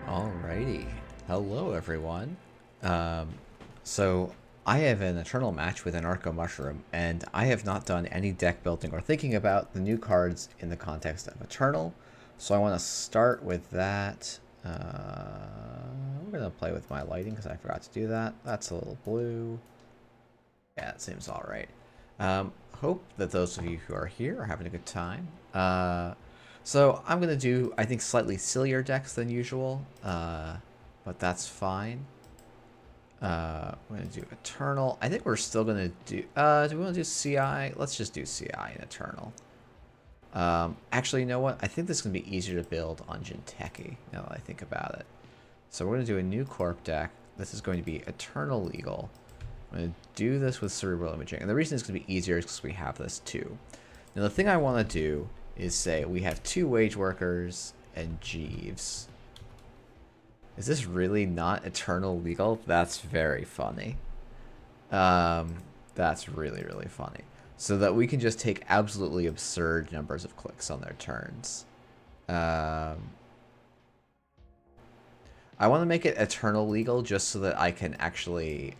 Alrighty. Hello, everyone. Um, so, I have an eternal match with Anarco Mushroom, and I have not done any deck building or thinking about the new cards in the context of Eternal. So, I want to start with that. I'm going to play with my lighting because I forgot to do that. That's a little blue. Yeah, it seems alright. Hope that those of you who are here are having a good time. So I'm going to do, I think, slightly sillier decks than usual, but that's fine. We're going to do Eternal. I think we're still going to do we want to do CI? Let's just do CI and Eternal. Actually, you know what? I think this is going to be easier to build on Jinteki, now that I think about it. So we're going to do a new Corp deck. This is going to be Eternal Legal. I'm going to do this with Cerebral Imaging. And the reason it's going to be easier is because we have this too. Now the thing I want to do is say we have 2 wage workers and Jeeves. Is this really not Eternal Legal? That's very funny. That's really, really funny. So that we can just take absolutely absurd numbers of clicks on their turns. I want to make it Eternal Legal just so that I can actually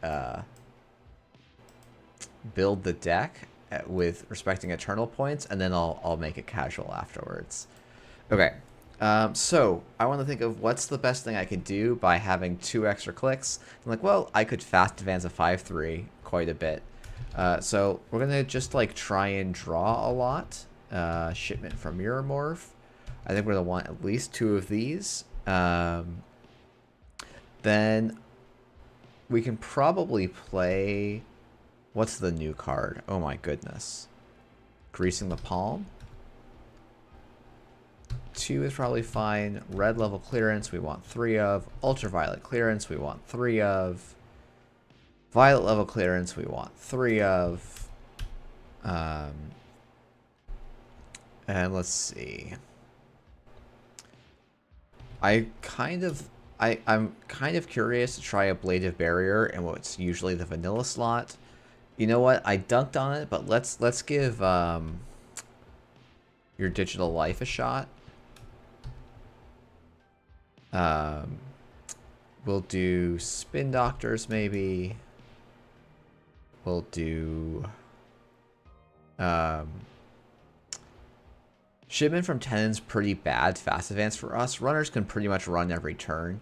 build the deck with respecting Eternal points, and then I'll make it casual afterwards. Okay, so I want to think of what's the best thing I could do by having 2 extra clicks. I'm like, well, I could fast advance a 5/3 quite a bit. So we're gonna just like try and draw a lot. Shipment from Mirrormorph. I think we're gonna want at least 2 of these. Then we can probably play. What's the new card? Oh my goodness. Greasing the Palm. 2 is probably fine. Red level clearance we want 3 of. Ultraviolet clearance we want 3 of. Violet level clearance we want 3 of. And let's see. I'm kind of curious to try Ablative Barrier in what's usually the vanilla slot. You know what? I dunked on it, but let's give your Digital Life a shot. We'll do Spin Doctors maybe. We'll do Shipment from Tenon's pretty bad fast advance for us. Runners can pretty much run every turn.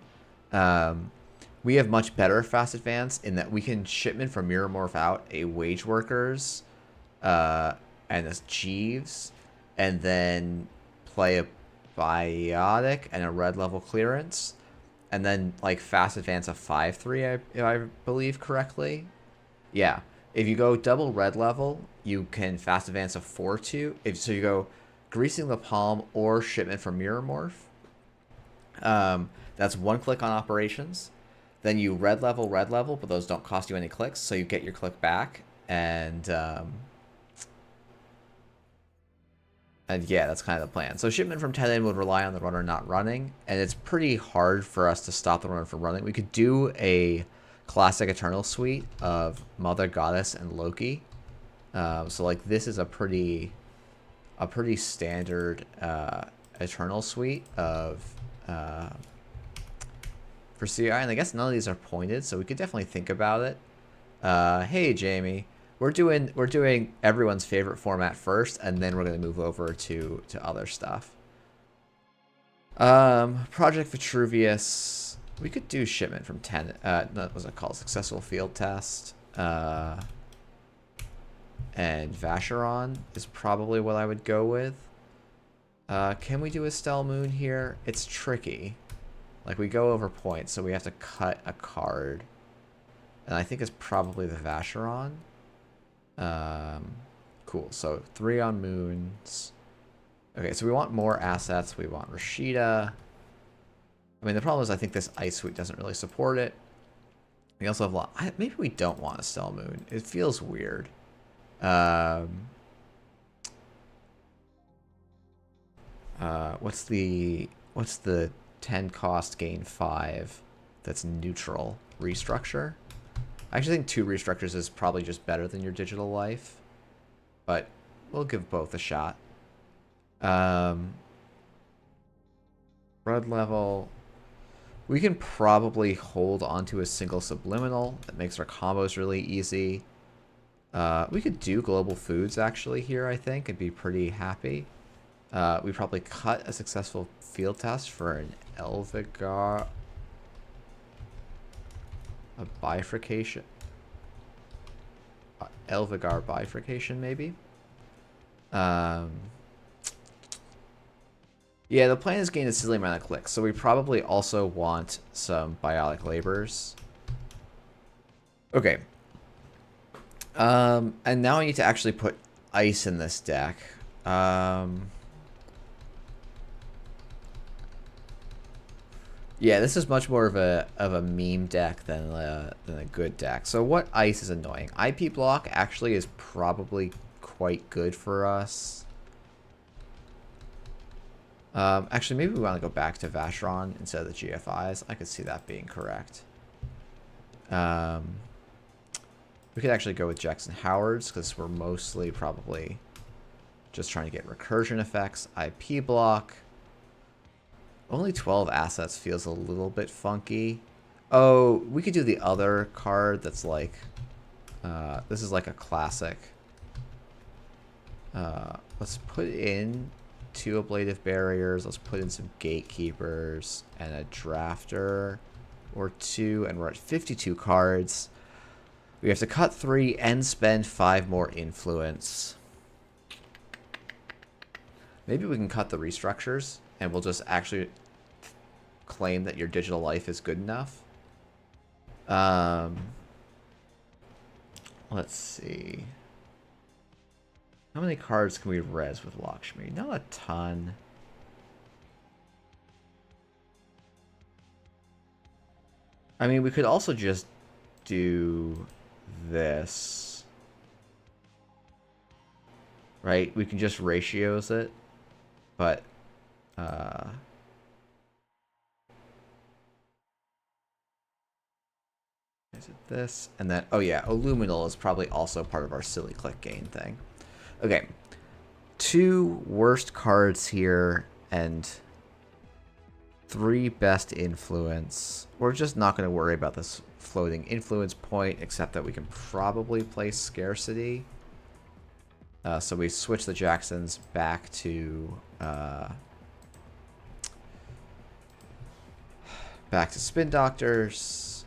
We have much better fast advance in that we can Shipment from Mirrormorph out a Wage Workers and a Jeeves, and then play a Biotic and a red level clearance, and then like fast advance a 5/3 if I believe correctly. Yeah, if you go double red level, you can fast advance a 4/2. So you go Greasing the Palm or Shipment from Mirrormorph. That's 1 click on operations. Then you red level, but those don't cost you any clicks, so you get your click back. And yeah, that's kind of the plan. So Shipment from Tenon would rely on the runner not running, and it's pretty hard for us to stop the runner from running. We could do a classic Eternal suite of Mother Goddess and Loki. So like this is a pretty standard Eternal suite of for CI, and I guess none of these are pointed, so we could definitely think about it. Hey Jamie, we're doing everyone's favorite format first, and then we're gonna move over to other stuff. Project Vitruvius. We could do Shipment from 10. What was it called? Successful Field Test. And Vacheron is probably what I would go with. Can we do Estelle Moon here? It's tricky. Like, we go over points, so we have to cut a card. And I think it's probably the Vacheron. Cool, so 3 on Moons. Okay, so we want more assets. We want Rashida. I mean, the problem is I think this Ice Suite doesn't really support it. We also have a lot... Maybe we don't want Estelle Moon. It feels weird. What's the 10 cost gain 5 that's neutral? Restructure? I actually think 2 restructures is probably just better than your Digital Life, but we'll give both a shot. Red level. We can probably hold onto a single subliminal. That makes our combos really easy. We could do global foods actually here, I think, and be pretty happy. We probably cut a successful field test for an Elvigar. A bifurcation. Elvigar bifurcation, maybe? Yeah, the plan is gain a silly amount of clicks, so we probably also want some biotic labors. Okay. And now I need to actually put ice in this deck. Yeah, this is much more of a meme deck than a good deck. So what ice is annoying? IP block actually is probably quite good for us. Actually, maybe we want to go back to Vacheron instead of the GFIs. I could see that being correct. We could actually go with Jackson Howard's because we're mostly probably just trying to get recursion effects. IP block. Only 12 assets feels a little bit funky. Oh, we could do the other card that's like... this is like a classic. Let's put in 2 ablative barriers. Let's put in some gatekeepers and a drafter or 2. And we're at 52 cards. We have to cut 3 and spend 5 more influence. Maybe we can cut the restructures and we'll just actually claim that your digital life is good enough. Let's see. How many cards can we res with Lakshmi? Not a ton. I mean, we could also just do this. Right? We can just ratios it. But, is it this? And then, oh yeah, Illuminal is probably also part of our silly click gain thing. Okay. 2 worst cards here and 3 best influence. We're just not going to worry about this floating influence point, except that we can probably play scarcity. So we switch the Jacksons back to Spin Doctors.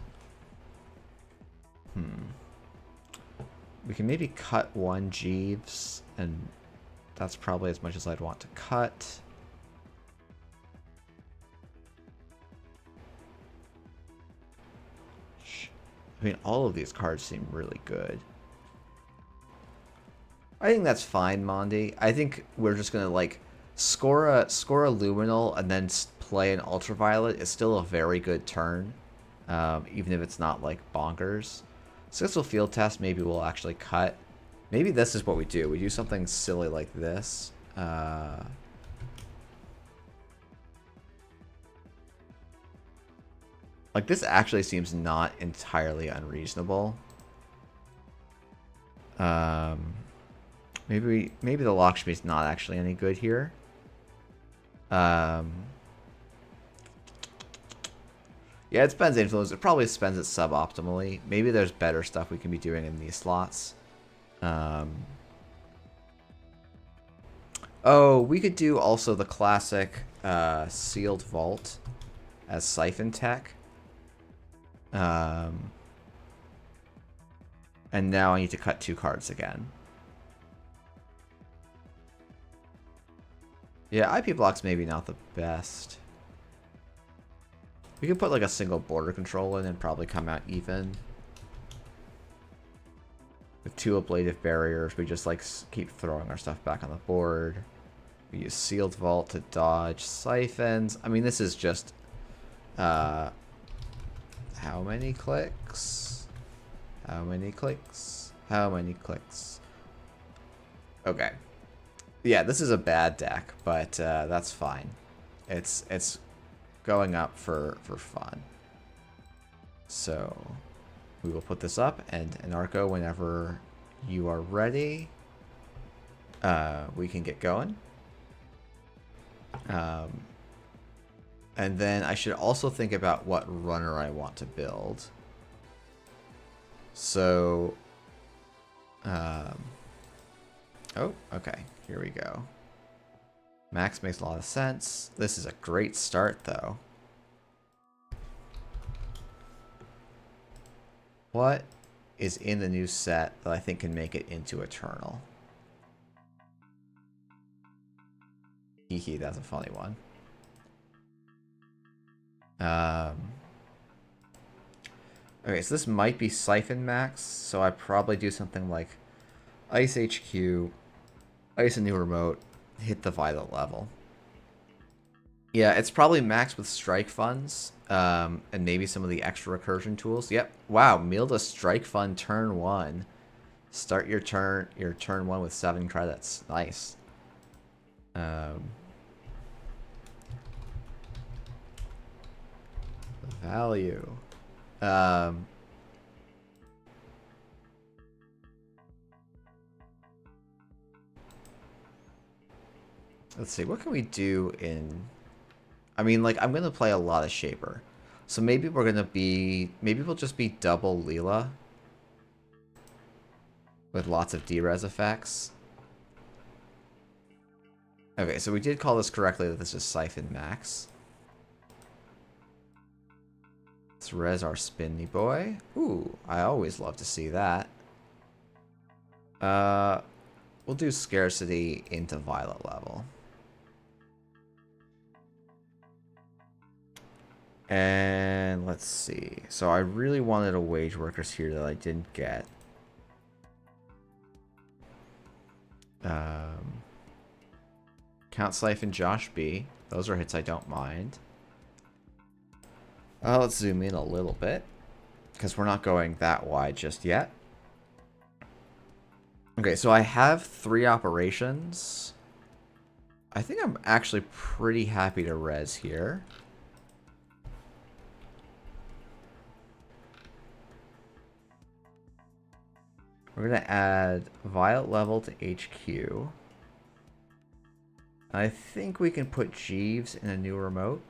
We can maybe cut 1 Jeeves, and that's probably as much as I'd want to cut. I mean, all of these cards seem really good. I think that's fine, Mondi. I think we're just gonna like score a luminal and then play an ultraviolet is still a very good turn, even if it's not like bonkers. Successful field test, maybe we'll actually cut. Maybe this is what we do. We do something silly like this. Like this actually seems not entirely unreasonable. Maybe the Lakshmi's not actually any good here. Yeah, it spends influence. It probably spends it suboptimally. Maybe there's better stuff we can be doing in these slots. Oh, we could do also the classic Sealed Vault as Siphon Tech. And now I need to cut 2 cards again. Yeah, IP block's maybe not the best. We could put like a single border control in and probably come out even. With 2 ablative barriers, we just like keep throwing our stuff back on the board. We use Sealed Vault to dodge siphons. I mean, this is just... how many clicks? How many clicks? How many clicks? Okay. Yeah, this is a bad deck, but that's fine. It's going up for fun. So we will put this up, and Anarco, whenever you are ready, we can get going. And then I should also think about what runner I want to build. So, oh, okay, here we go. Max makes a lot of sense. This is a great start, though. What is in the new set that I think can make it into Eternal? Hee, that's a funny one. Okay, so this might be Siphon Max, so I probably do something like Ice HQ, Ice a new remote, hit the Violet level. Yeah, it's probably max with Strike Funds, and maybe some of the extra recursion tools. Yep. Wow, Milda Strike Fund turn 1. Start your turn one with 7 credits. Nice. Value. Let's see, what can we do in... I mean, like, I'm going to play a lot of Shaper. So maybe we're going to be... Maybe we'll just be double Leela. With lots of D-res effects. Okay, so we did call this correctly that this is Siphon Max. Let's res our Spinny Boy. Ooh, I always love to see that. We'll do Scarcity into Violet level. And let's see. So I really wanted a Wage Workers here that I didn't get. Count Siphon, Josh B. Those are hits I don't mind. Let's zoom in a little bit, because we're not going that wide just yet. Okay, so I have 3 operations. I think I'm actually pretty happy to res here. We're going to add Violet level to HQ. I think we can put Jeeves in a new remote.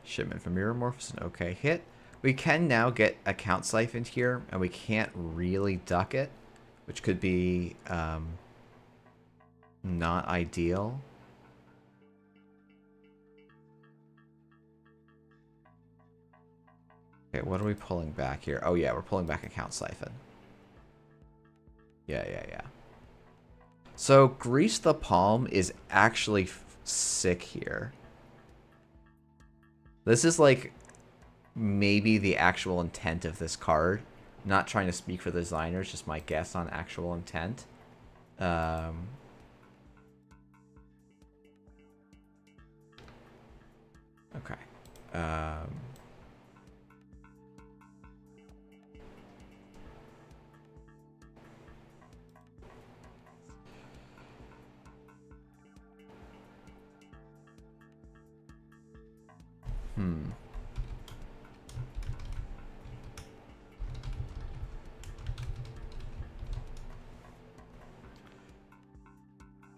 Shipment from Mirrormorph is an okay hit. We can now get a Count Siphon here, and we can't really duck it, which could be not ideal. Okay, what are we pulling back here? Oh yeah, we're pulling back a Count Siphon. Yeah. So Grease the Palm is actually sick here. This is like maybe the actual intent of this card. Not trying to speak for the designers, just my guess on actual intent. Okay.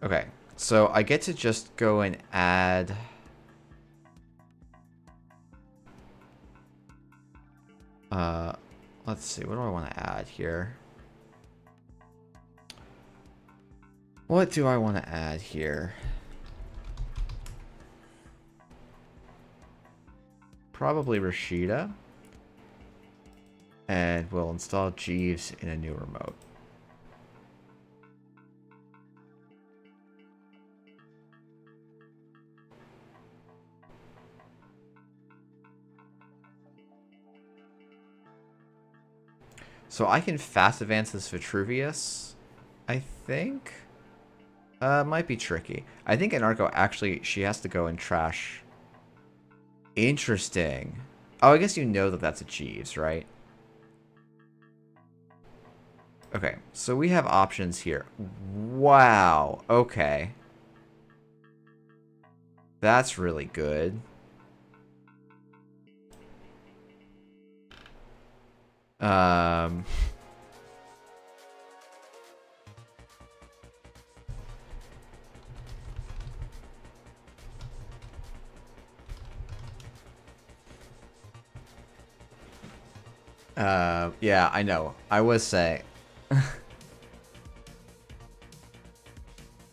Okay, so I get to just go and add... let's see, what do I want to add here? What do I want to add here? Probably Rashida. And we'll install Jeeves in a new remote. So I can fast advance this Vitruvius, I think. Might be tricky. I think Anarco actually, she has to go and trash. Interesting. Oh, I guess you know that that's a Jeeves, right? Okay, so we have options here. Wow, okay. That's really good. Um... Yeah, I know. I was saying.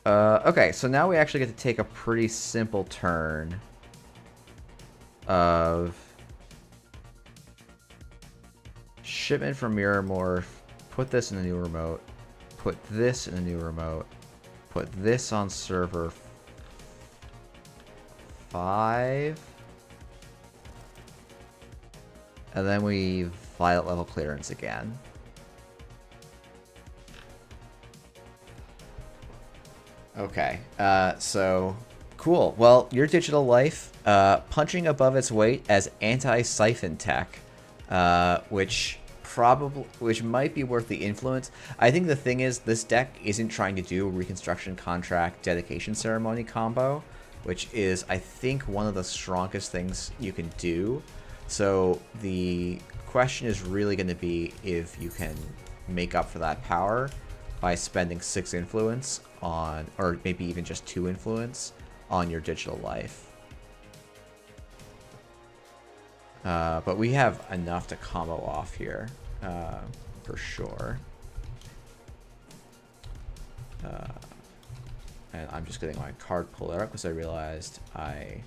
Okay, so now we actually get to take a pretty simple turn of shipment from Mirror Morph, put this in a new remote, put this in a new remote, put this on server 5, and then we violet level clearance again. Okay, so cool. Well, your digital life, punching above its weight as anti-siphon tech, which might be worth the influence. I think the thing is, this deck isn't trying to do a reconstruction contract dedication ceremony combo, which is, I think, one of the strongest things you can do. So the question is really going to be if you can make up for that power by spending 6 influence on, or maybe even just 2 influence on your digital life. But we have enough to combo off here, for sure. And I'm just getting my card puller up because I realized I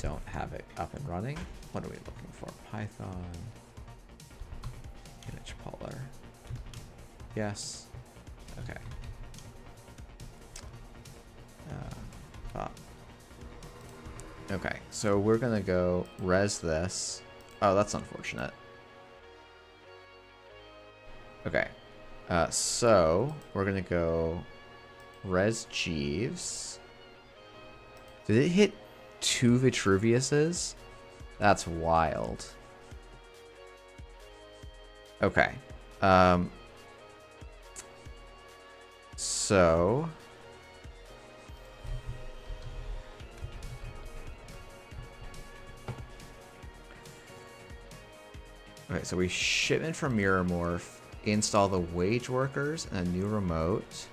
don't have it up and running. What are we looking for? Python. Image puller. Yes. Okay. Okay, so we're gonna go res this. Oh, that's unfortunate. Okay. So we're gonna go res Jeeves. Did it hit 2 Vitruviuses? That's wild. Okay. So okay, so we shipment from Mirror Morph, install the wage workers and a new remote.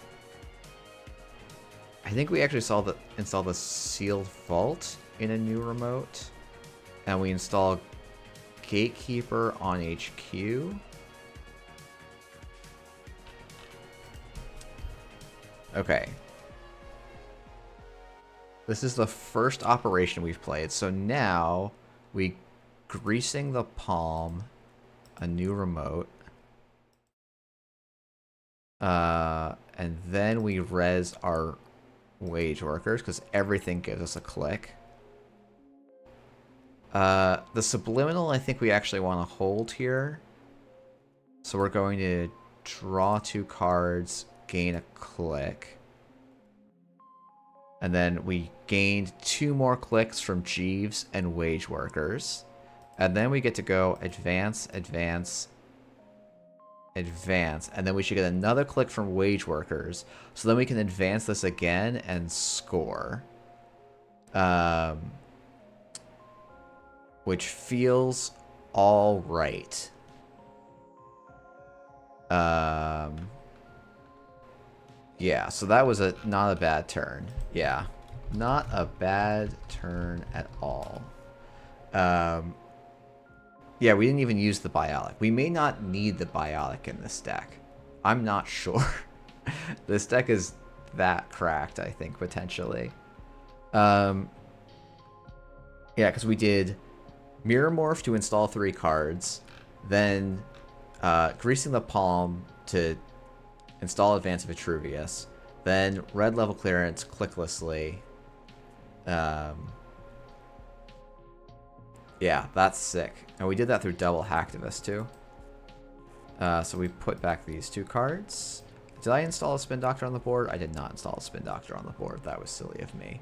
I think we actually install the sealed vault in a new remote, and we install Gatekeeper on HQ. Okay. This is the first operation we've played, so now we greasing the palm, a new remote. And then we res our wage workers, because everything gives us a click. The subliminal, I think we actually want to hold here. So we're going to draw 2 cards, gain a click. And then we gained 2 more clicks from Jeeves and wage workers. And then we get to go advance, advance, advance. And then we should get another click from wage workers. So then we can advance this again and score. Which feels all right. Yeah, so that was not a bad turn. Yeah, not a bad turn at all. Yeah, we didn't even use the Biotic. We may not need the Biotic in this deck. I'm not sure. This deck is that cracked, I think, potentially. Yeah, because we did Mirror Morph to install 3 cards, then Greasing the Palm to install Advance Vitruvius, then red level clearance clicklessly. Yeah, that's sick. And we did that through double Hacktivist too. So we put back these 2 cards. Did I install a Spin Doctor on the board? I did not install a Spin Doctor on the board. That was silly of me.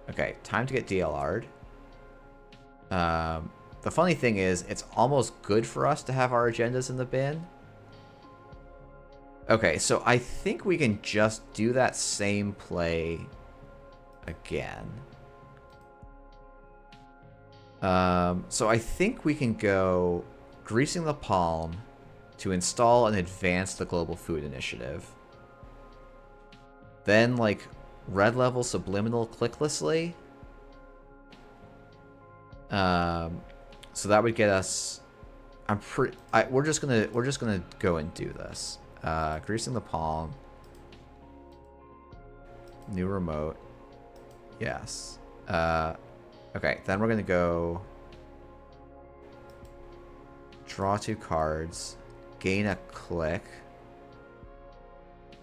Okay, time to get DLR'd. The funny thing is, it's almost good for us to have our agendas in the bin. Okay, so I think we can just do that same play again. So I think we can go greasing the palm to install and advance the Global Food Initiative. Then, like, red level subliminal clicklessly. So that would get us. We're just gonna go and do this. Greasing the palm. New remote. Yes. Okay, then we're gonna go draw 2 cards, gain a click.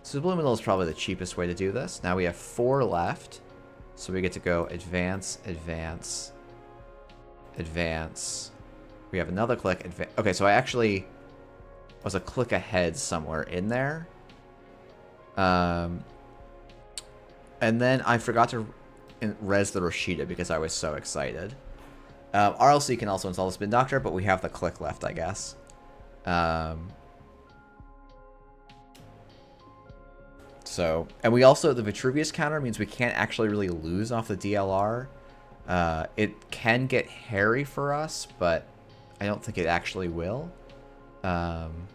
Subliminal is probably the cheapest way to do this. Now we have 4 left, so we get to go advance, advance, advance. We have another click. Okay, so I actually was a click ahead somewhere in there. And then I forgot to res the Rashida because I was so excited. RLC can also install the Spin Doctor, but we have the click left, I guess. So, and we also, the Vitruvius counter means we can't actually really lose off the DLR. It can get hairy for us, but I don't think it actually will. And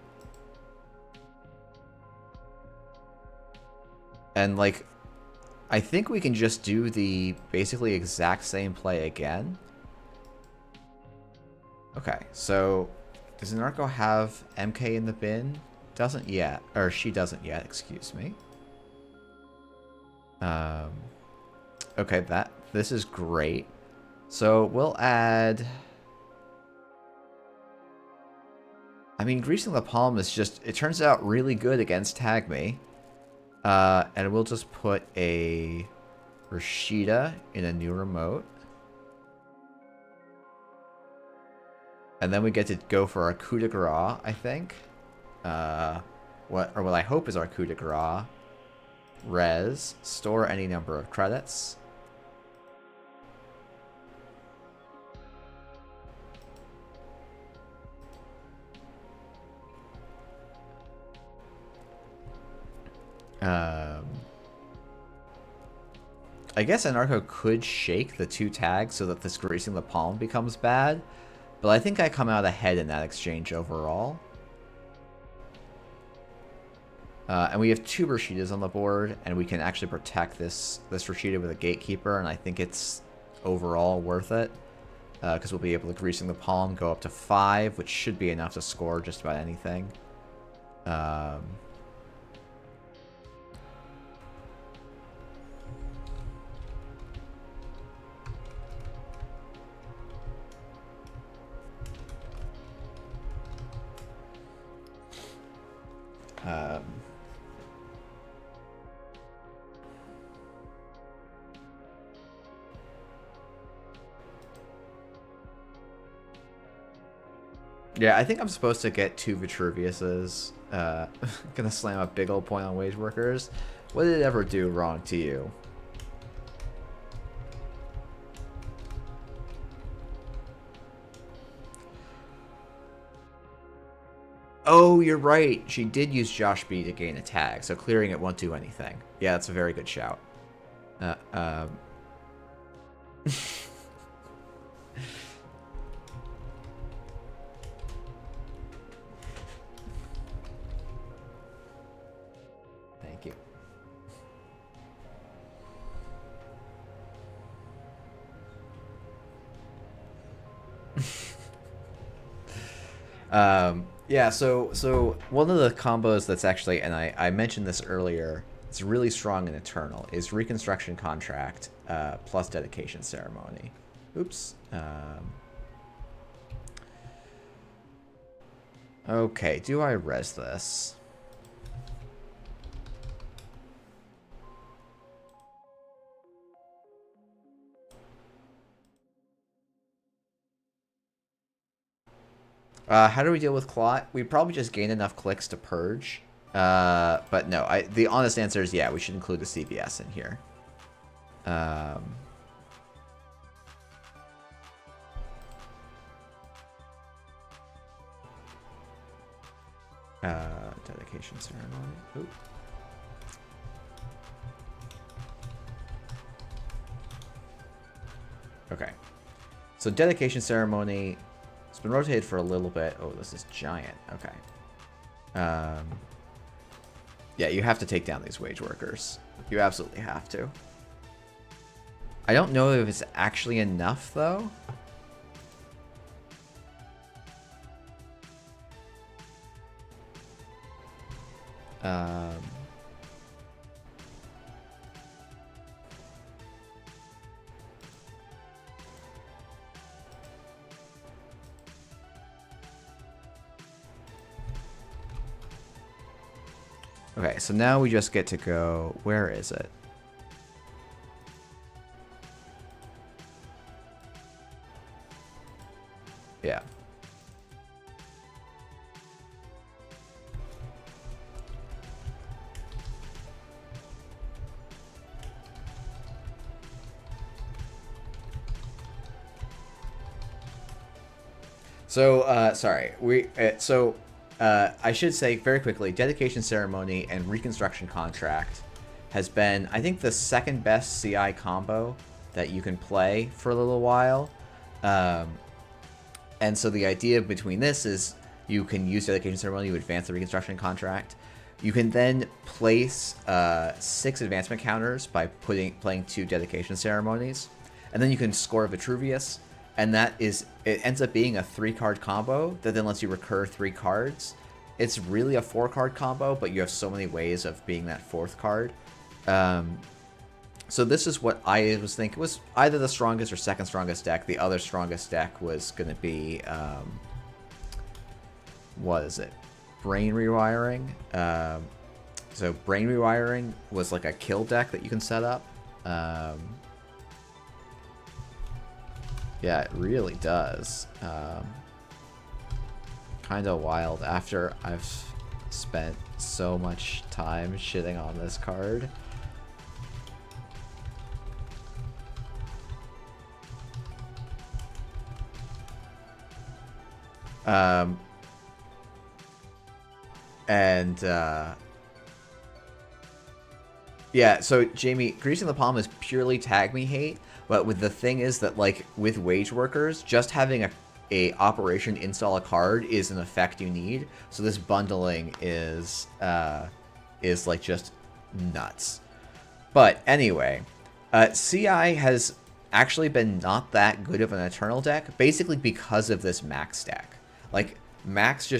like, I think we can just do the basically exact same play again. Okay, so does Anarco have MK in the bin? Doesn't yet, or she doesn't yet, excuse me. Okay, this is great. So we'll add. I mean, greasing the palm is just, it turns out really good against Tag Me. And we'll just put a Rashida in a new remote. And then we get to go for our coup de grace, I think. What I hope is our coup de grace. Res. Store any number of credits. I guess Anarco could shake the 2 tags so that this greasing the palm becomes bad, but I think I come out ahead in that exchange overall. And we have 2 Rashidas on the board, and we can actually protect this Rashida with a Gatekeeper, and I think it's overall worth it. Because we'll be able to greasing the palm, go up to 5, which should be enough to score just about anything. Yeah, I think I'm supposed to get 2 Vitruviuses. Gonna slam a big old point on wage workers. What did it ever do wrong to you? Oh, you're right. She did use Josh B to gain a tag, so clearing it won't do anything. Yeah, that's a very good shout. Thank you. Yeah, so one of the combos that's actually, and I mentioned this earlier, it's really strong in Eternal, is Reconstruction Contract plus Dedication Ceremony. Oops. Okay, do I res this? How do we deal with Clot? We probably just gain enough clicks to purge. But no, the honest answer is yeah, we should include the CBS in here. Dedication ceremony. Ooh. Okay. So dedication ceremony, it's been rotated for a little bit. Oh, this is giant. Okay. Yeah, you have to take down these wage workers. You absolutely have to. I don't know if it's actually enough, though. Okay, so now we just get to go... Where is it? Yeah. So, sorry. I should say very quickly, dedication ceremony and reconstruction contract has been, I think, the second best CI combo that you can play for a little while. And so the idea between this is you can use dedication ceremony to advance the reconstruction contract. You can then place 6 advancement counters by playing 2 dedication ceremonies, and then you can score Vitruvius. And it ends up being a 3-card combo that then lets you recur 3 cards. It's really a 4-card combo, but you have so many ways of being that 4th card. So this is what I was thinking was either the strongest or second strongest deck. The other strongest deck was going to be, what is it? Brain Rewiring. So Brain Rewiring was like a kill deck that you can set up. Yeah, it really does. Kind of wild after I've spent so much time shitting on this card. Yeah, so Jamie, greasing the palm is purely tag me hate, but with the thing is that, like, with wage workers, just having a operation install a card is an effect you need. So this bundling is like just nuts. But anyway, CI has actually been not that good of an Eternal deck, basically because of this Max deck. Like, Max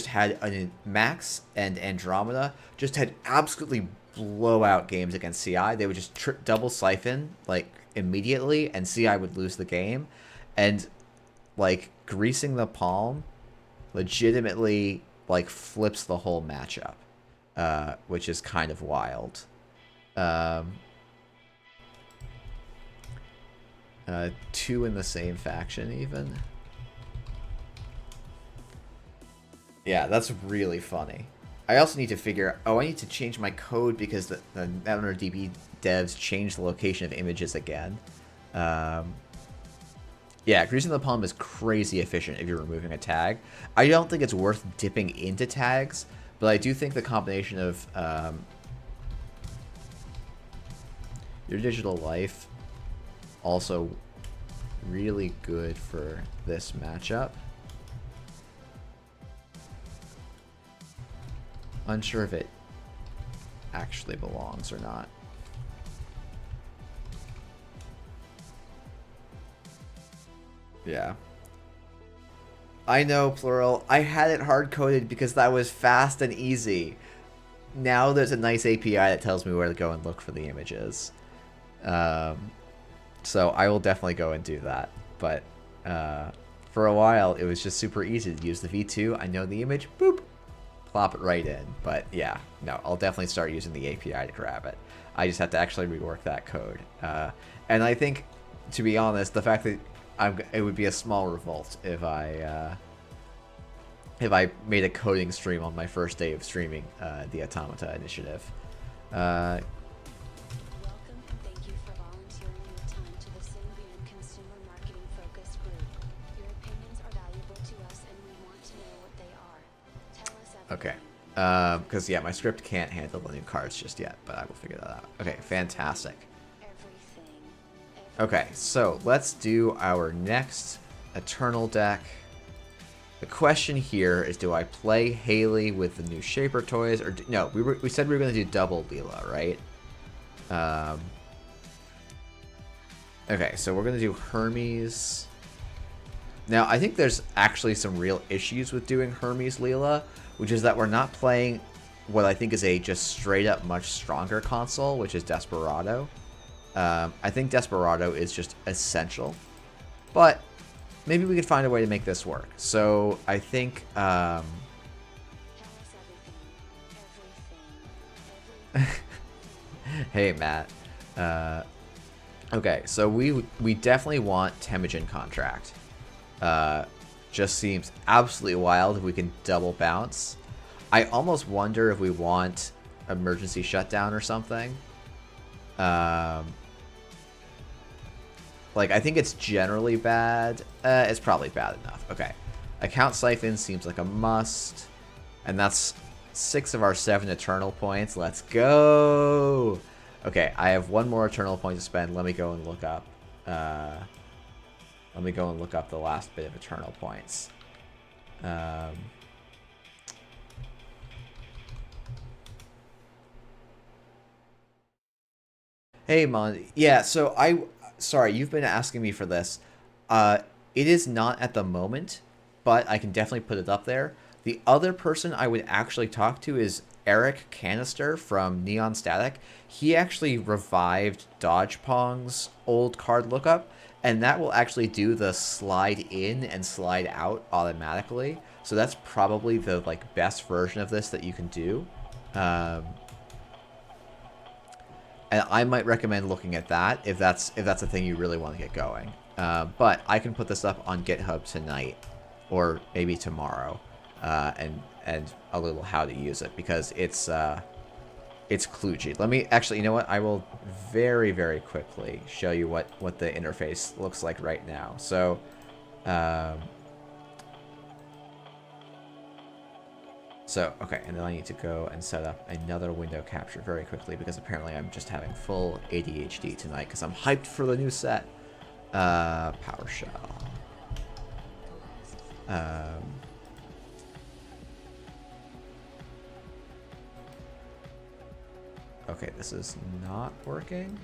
and Andromeda just had absolutely blowout games against CI. They would just double siphon, like, immediately, and CI would lose the game. And, like, greasing the palm legitimately, like, flips the whole matchup, which is kind of wild. 2 in the same faction, even. Yeah, that's really funny. I also need to figure... Oh, I need to change my code because the NetRunner devs changed the location of images again. Yeah, greasing the palm is crazy efficient if you're removing a tag. I don't think it's worth dipping into tags, but I do think the combination of your digital life also really good for this matchup. Unsure if it actually belongs or not. Yeah. I know, Plural. I had it hard-coded because that was fast and easy. Now there's a nice API that tells me where to go and look for the images. So I will definitely go and do that. But for a while, it was just super easy to use the V2. I know the image. Boop. Plop it right in. But yeah, no, I'll definitely start using the API to grab it. I just have to actually rework that code. And I think, to be honest, the fact that it would be a small revolt if I made a coding stream on my first day of streaming the Automata Initiative. Welcome and thank you for volunteering your time to the Symbian Consumer Marketing Focus Group. Your opinions are valuable to us and we want to know what they are. Tell us everything. Okay. Because, yeah, my script can't handle the new cards just yet, but I will figure that out. Okay, fantastic. Okay, so let's do our next Eternal deck. The question here is, do I play Haley with the new Shaper toys, or no? We said we were going to do double Leela, right? Okay, so we're going to do Hermes. Now, I think there's actually some real issues with doing Hermes Leela, which is that we're not playing what I think is a just straight up much stronger console, which is Desperado. I think Desperado is just essential, but maybe we could find a way to make this work. So I think, Tell us everything. hey Matt. Okay, so we definitely want Temujin Contract. Just seems absolutely wild if we can double bounce. I almost wonder if we want Emergency Shutdown or something. Like, I think it's generally bad. It's probably bad enough. Okay. Account Siphon seems like a must. And that's 6 of our 7 Eternal points. Let's go! Okay, I have 1 more Eternal point to spend. Let me go and look up. Let me go and look up the last bit of Eternal points. Hey, Mon. Yeah, so sorry, you've been asking me for this. It is not at the moment, but I can definitely put it up there. The other person I would actually talk to is Eric Canister from Neon Static. He actually revived Dodge Pong's old card lookup, and that will actually do the slide in and slide out automatically. So that's probably the best version of this that you can do. And I might recommend looking at that if that's a thing you really want to get going. But I can put this up on GitHub tonight, or maybe tomorrow, and a little how to use it, because it's kludgy. Let me actually, you know what? I will very, very quickly show you what the interface looks like right now. So, okay, and then I need to go and set up another window capture very quickly, because apparently I'm just having full ADHD tonight because I'm hyped for the new set. PowerShell. Okay, this is not working.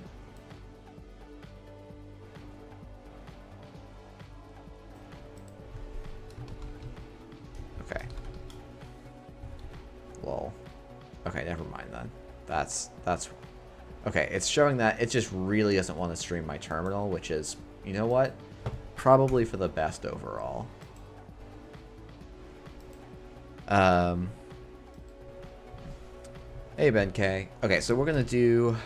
Okay. Lol. Okay, never mind then. That's okay. It's showing that it just really doesn't want to stream my terminal, which is, you know what? Probably for the best overall. Hey, Ben K. Okay, so we're gonna do...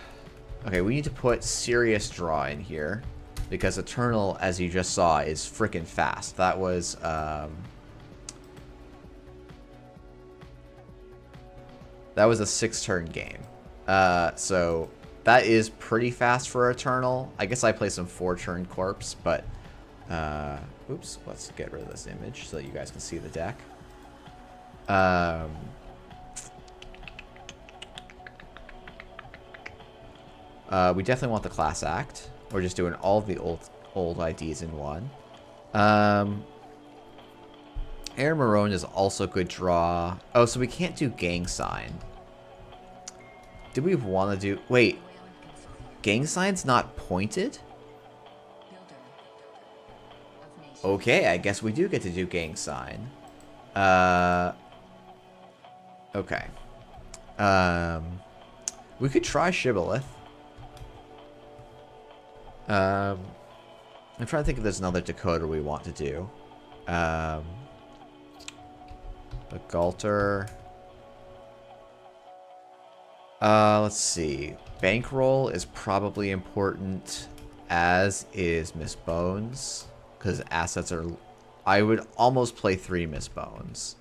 Okay, we need to put Serious Draw in here, because Eternal, as you just saw, is freaking fast. That was, that was a 6-turn game. So that is pretty fast for Eternal. I guess I play some 4-turn Corps, but... oops, let's get rid of this image so that you guys can see the deck. We definitely want the Class Act. We're just doing all of the old IDs in one. Aaron Marone is also good draw. Oh, so we can't do Gang Sign. Do we want to do... Wait. Gang Sign's not pointed? Okay, I guess we do get to do Gang Sign. Okay. We could try Shibboleth. I'm trying to think if there's another decoder we want to do. A Galter. Let's see. Bankroll is probably important, as is Miss Bones, because assets are... I would almost play 3 Miss Bones.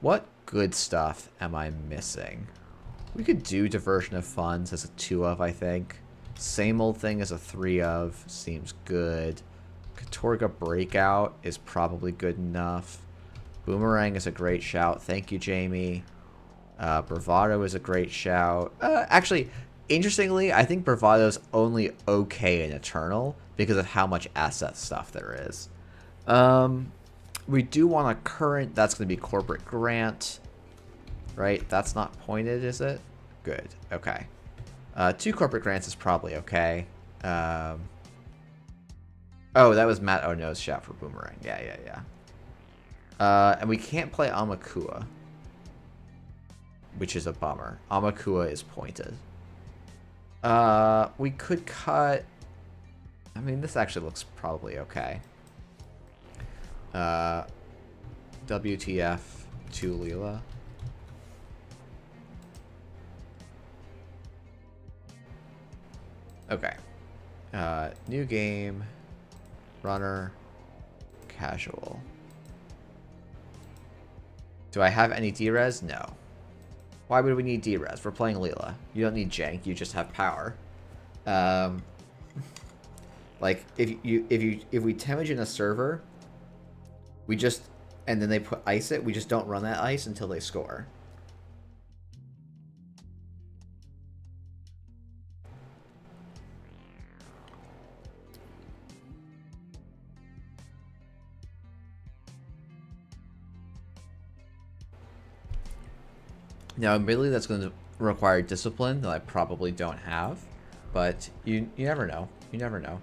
What good stuff am I missing? We could do Diversion of Funds as a 2 of, I think. Same Old Thing as a 3 of. Seems good. Katorga Breakout is probably good enough. Boomerang is a great shout. Thank you, Jamie. Bravado is a great shout. Actually, Interestingly, I think Bravado's only okay in Eternal because of how much asset stuff there is. We do want a current. That's going to be Corporate Grant. Right? That's not pointed, is it? Good. Okay. 2 Corporate Grants is probably okay. Oh, that was Matt Ono's shout for Boomerang. Yeah. And we can't play Amakua, which is a bummer. Amakua is pointed. We could cut... I mean, this actually looks probably okay. WTF to Leela. Okay. New game. Runner. Casual. Do I have any D-Res? No. Why would we need D-Res? We're playing Leela. You don't need jank, you just have power. Like if we damage in a server, we just, and then they put ice it, we just don't run that ice until they score. Now, admittedly, that's going to require discipline that I probably don't have, but you never know. You never know.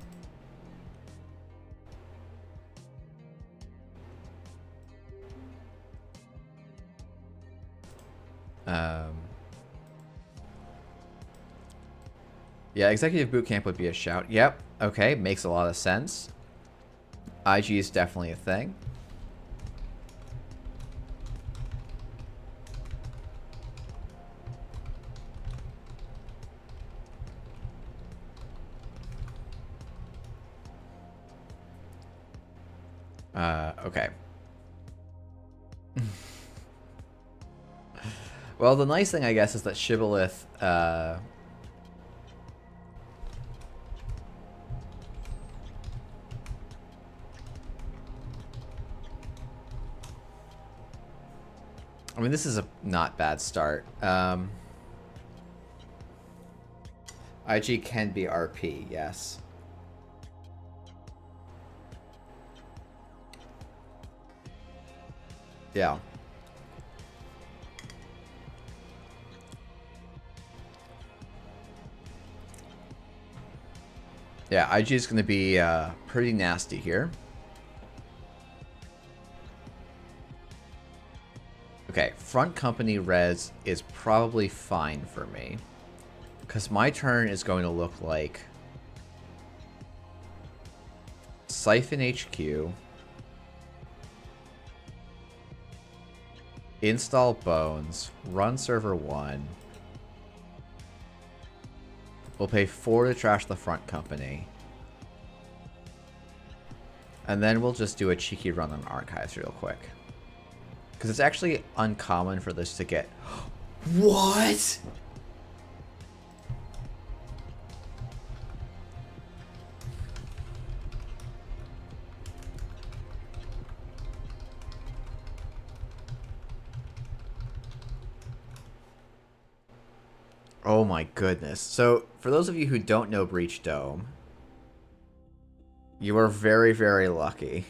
Yeah, executive boot camp would be a shout. Yep. Okay, makes a lot of sense. IG is definitely a thing. Okay. Well, the nice thing, I guess, is that Shibboleth, I mean, this is a not bad start. IG can be RP, yes. Yeah. Yeah, IG is going to be pretty nasty here. Okay, front company res is probably fine for me. Because my turn is going to look like Siphon HQ, install Bones, run server 1. We'll pay 4 to trash the front company. And then we'll just do a cheeky run on archives real quick. Because it's actually uncommon for this to get... What?! Oh my goodness. So, for those of you who don't know Breach Dome, you are very, very lucky.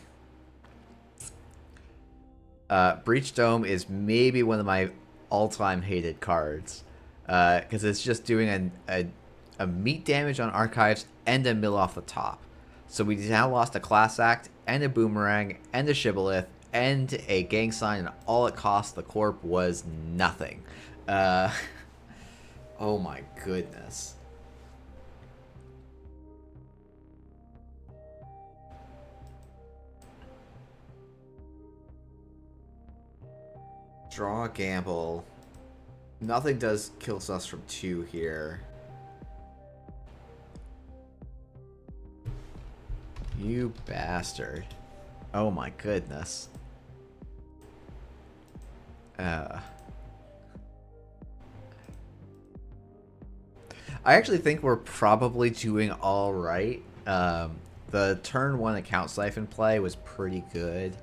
Breach Dome is maybe one of my all-time hated cards. Because it's just doing a meat damage on archives and a mill off the top. So we now lost a Class Act, and a Boomerang, and a Shibboleth, and a Gang Sign, and all it cost the Corp was nothing. Oh my goodness. Draw a gamble. Nothing does kills us from 2 here. You bastard. Oh my goodness. I actually think we're probably doing all right. The turn 1 account siphon play was pretty good.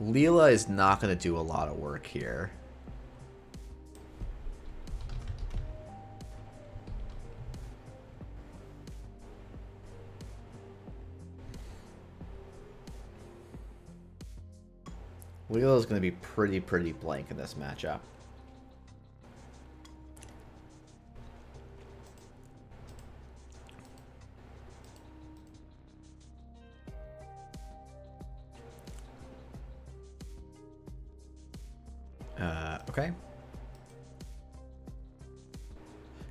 Leela is not going to do a lot of work here. Wheel is going to be pretty blank in this matchup. Okay.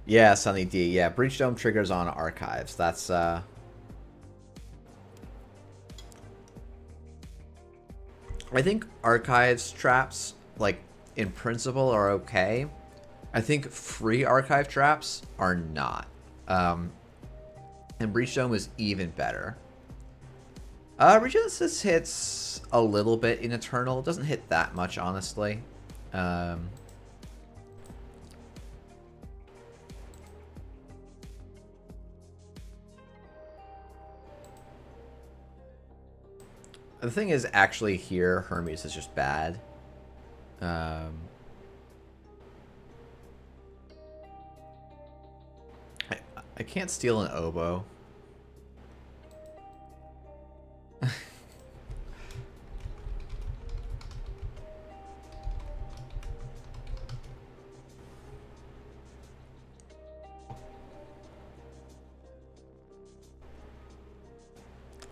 Yeah, Sunny D. Yeah, Breach Dome triggers on archives. That's, I think archives traps, like, in principle are okay. I think free archive traps are not. And Breach Dome is even better. Regenesis hits a little bit in Eternal. It doesn't hit that much, honestly. The thing is, actually, here, Hermes is just bad. I can't steal an oboe.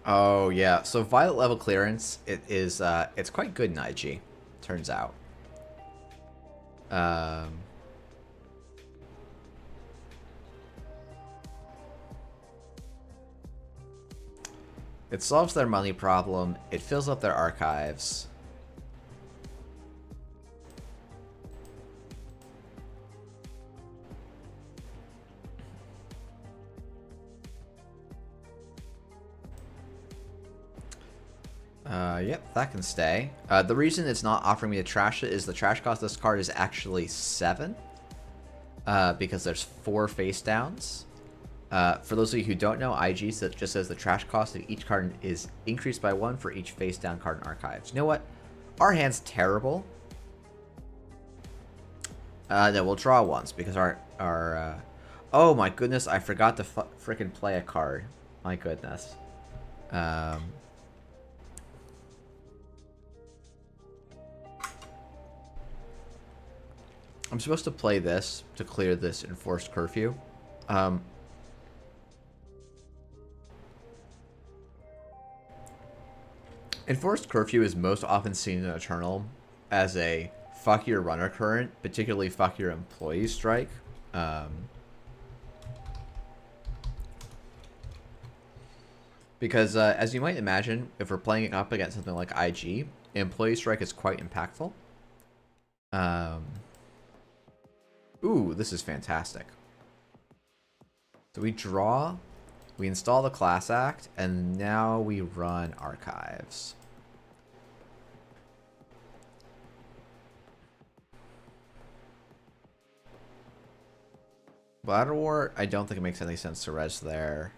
Oh yeah, so violet level clearance, it's quite good in IG, turns out. It solves their money problem. It fills up their archives. Yep, that can stay. The reason it's not offering me to trash it is the trash cost of this card is actually 7. Because there's 4 face downs. For those of you who don't know, IG just says the trash cost of each card is increased by 1 for each face down card in archives. You know what? Our hand's terrible. No, we'll draw once because our oh my goodness, I forgot to frickin' play a card. My goodness. I'm supposed to play this to clear this enforced curfew. Enforced curfew is most often seen in Eternal as a fuck your runner current, particularly fuck your employee strike. Because as you might imagine, if we're playing up against something like IG, employee strike is quite impactful. Ooh, this is fantastic. So we draw, we install the class act, and now we run archives. Bladder War, I don't think it makes any sense to res there.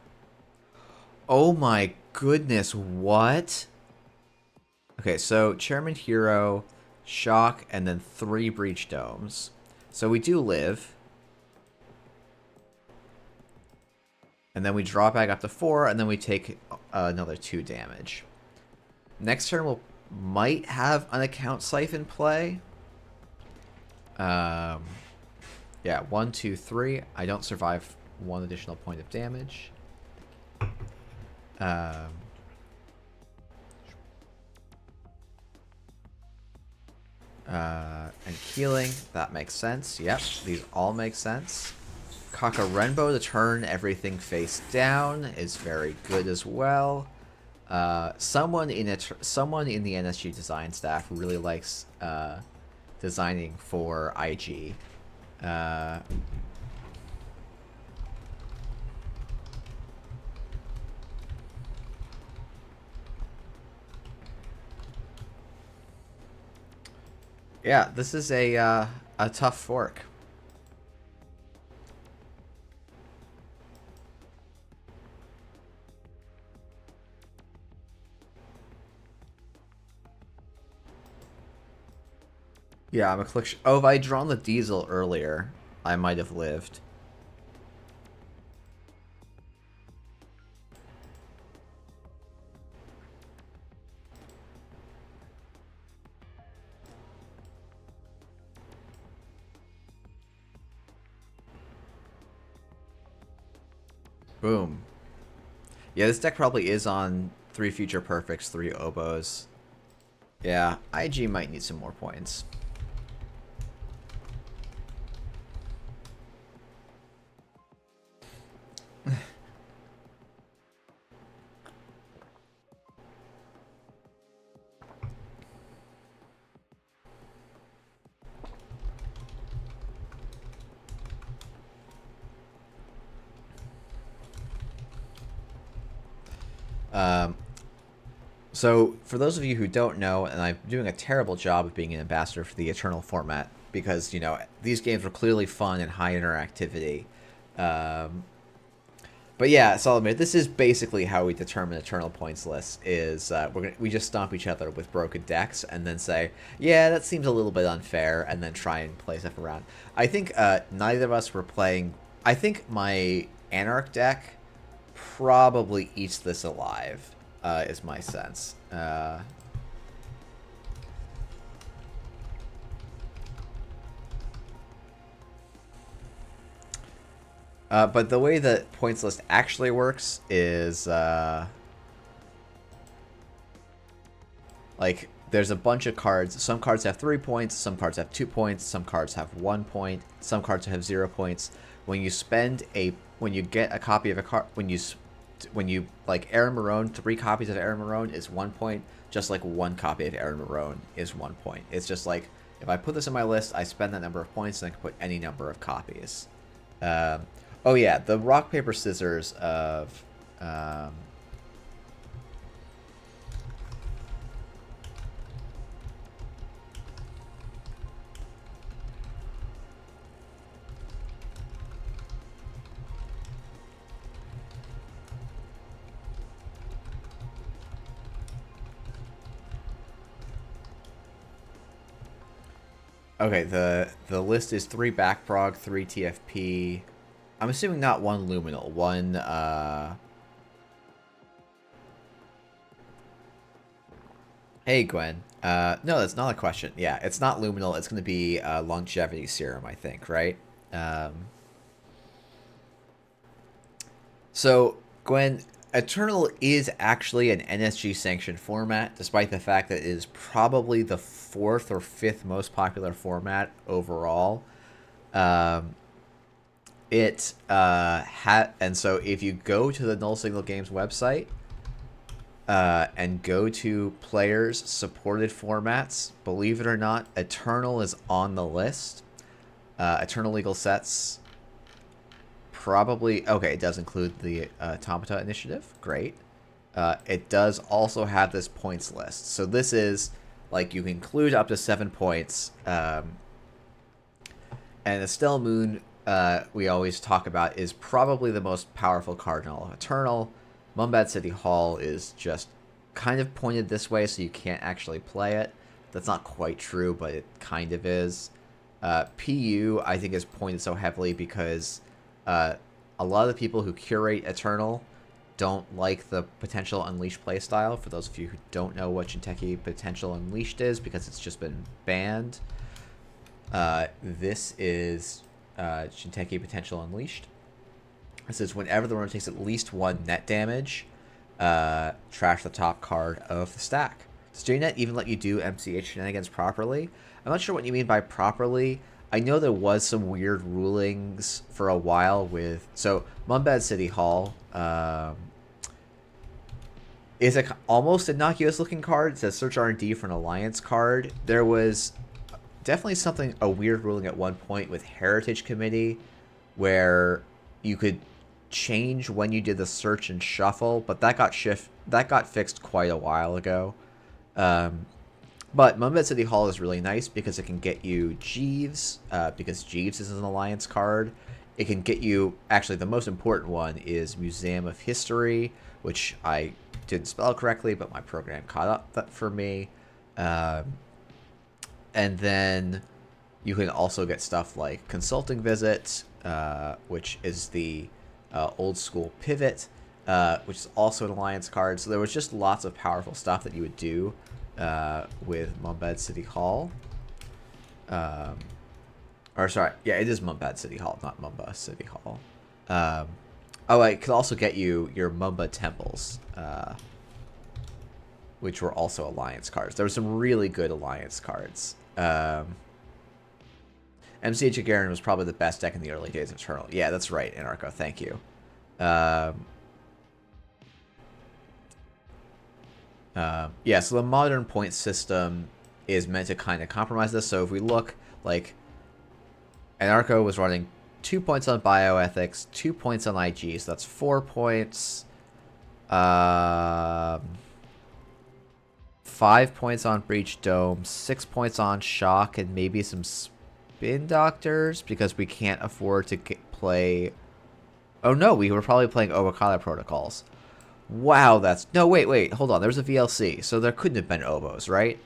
Oh my goodness, what? Okay, so Chairman Hero, Shock, and then 3 Breach Domes. So we do live. And then we draw back up to 4, and then we take another 2 damage. Next turn we'll might have an account siphon play. Yeah, 1, 2, 3. I don't survive 1 additional point of damage. And healing, that makes sense. Yep, these all make sense. Kakarenbo to turn everything face down is very good as well. Someone in the NSG design staff really likes designing for IG. Yeah, this is a tough fork. Yeah, I'm a click. Oh, if I had drawn the diesel earlier, I might have lived. Boom. Yeah, this deck probably is on 3 Future Perfects, 3 Oboes. Yeah, IG might need some more points. So, for those of you who don't know, and I'm doing a terrible job of being an ambassador for the Eternal format, because, you know, these games were clearly fun and high interactivity. But yeah, so I'll admit, this is basically how we determine Eternal points lists, is we just stomp each other with broken decks, and then say, yeah, that seems a little bit unfair, and then try and play stuff around. I think neither of us were playing... I think my Anarch deck probably eats this alive. Is my sense. But the way that points list actually works is, like, there's a bunch of cards. Some cards have 3 points, some cards have 2 points, some cards have 1 point, some cards have 0 points. When you get a copy of a card, when you like Aaron Marone, 3 copies of Aaron Marone is 1 point, just like 1 copy of Aaron Marone is 1 point. It's just like, if I put this in my list, I spend that number of points, and I can put any number of copies. Oh yeah, the rock, paper, scissors of... Okay, the list is 3 Backprog, 3 TFP. I'm assuming not 1 Luminal. 1, Hey, Gwen. No, that's not a question. Yeah, it's not Luminal. It's going to be Longevity Serum, I think, right? So, Gwen, Eternal is actually an NSG-sanctioned format, despite the fact that it is probably the 4th or 5th most popular format overall. And so if you go to the Null Signal Games website and go to players supported formats, believe it or not, Eternal is on the list. Eternal Legal Sets probably... Okay, it does include the Automata Initiative. Great. It does also have this points list. So this is, like, you can include up to 7 points. And Estelle Moon, we always talk about, is probably the most powerful card in all of Eternal. Mumbad City Hall is just kind of pointed this way, so you can't actually play it. That's not quite true, but it kind of is. PU, I think, is pointed so heavily because a lot of the people who curate Eternal don't like the Potential Unleashed playstyle. For those of you who don't know what Shinteki Potential Unleashed is, because it's just been banned, this is Shinteki Potential Unleashed. This is whenever the runner takes at least 1 net damage, trash the top card of the stack. Does JNet even let you do MCH shenanigans properly? I'm not sure what you mean by properly. I know there was some weird rulings for a while with... So, Mumbad City Hall is a almost innocuous looking card. It says search R&D for an alliance card. There was definitely a weird ruling at one point with Heritage Committee where you could change when you did the search and shuffle, but that got fixed quite a while ago. But Mumbad City Hall is really nice because it can get you Jeeves, because Jeeves is an alliance card. It can get you, actually the most important one is Museum of History, which I didn't spell correctly, but my program caught up for me. And then you can also get stuff like Consulting Visit, which is the old school pivot, which is also an alliance card. So there was just lots of powerful stuff that you would do with Mumbad City Hall. Or sorry, yeah, it is Mumbad City Hall, not Mumba City Hall. Oh, I could also get you your Mumba Temples, which were also Alliance cards. There were some really good Alliance cards. MCH Gagarin was probably the best deck in the early days of Eternal. Yeah, that's right, Anarco. Thank you. Yeah, so the modern point system is meant to kind of compromise this. So if we look, like, Anarco was running 2 points on bioethics, 2 points on IG, so that's 4 points. 5 points on Breach Dome, 6 points on Shock, and maybe some Spin Doctors, because we can't afford to play... Oh no, we were probably playing Obokata Protocols. Wow, that's... No, wait, hold on. There's a VLC, so there couldn't have been Obos, right?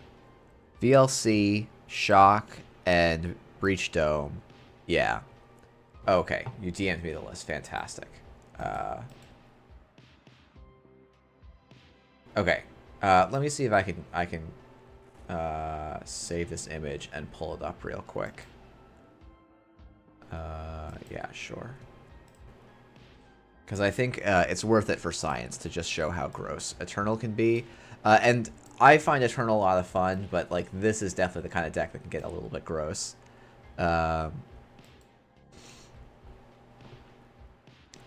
VLC, Shock, and Breach Dome. Yeah. Okay, you DM'd me the list. Fantastic. Okay. Let me see if I can save this image and pull it up real quick. Yeah, sure. Because I think it's worth it for science to just show how gross Eternal can be. And I find Eternal a lot of fun, but like this is definitely the kind of deck that can get a little bit gross.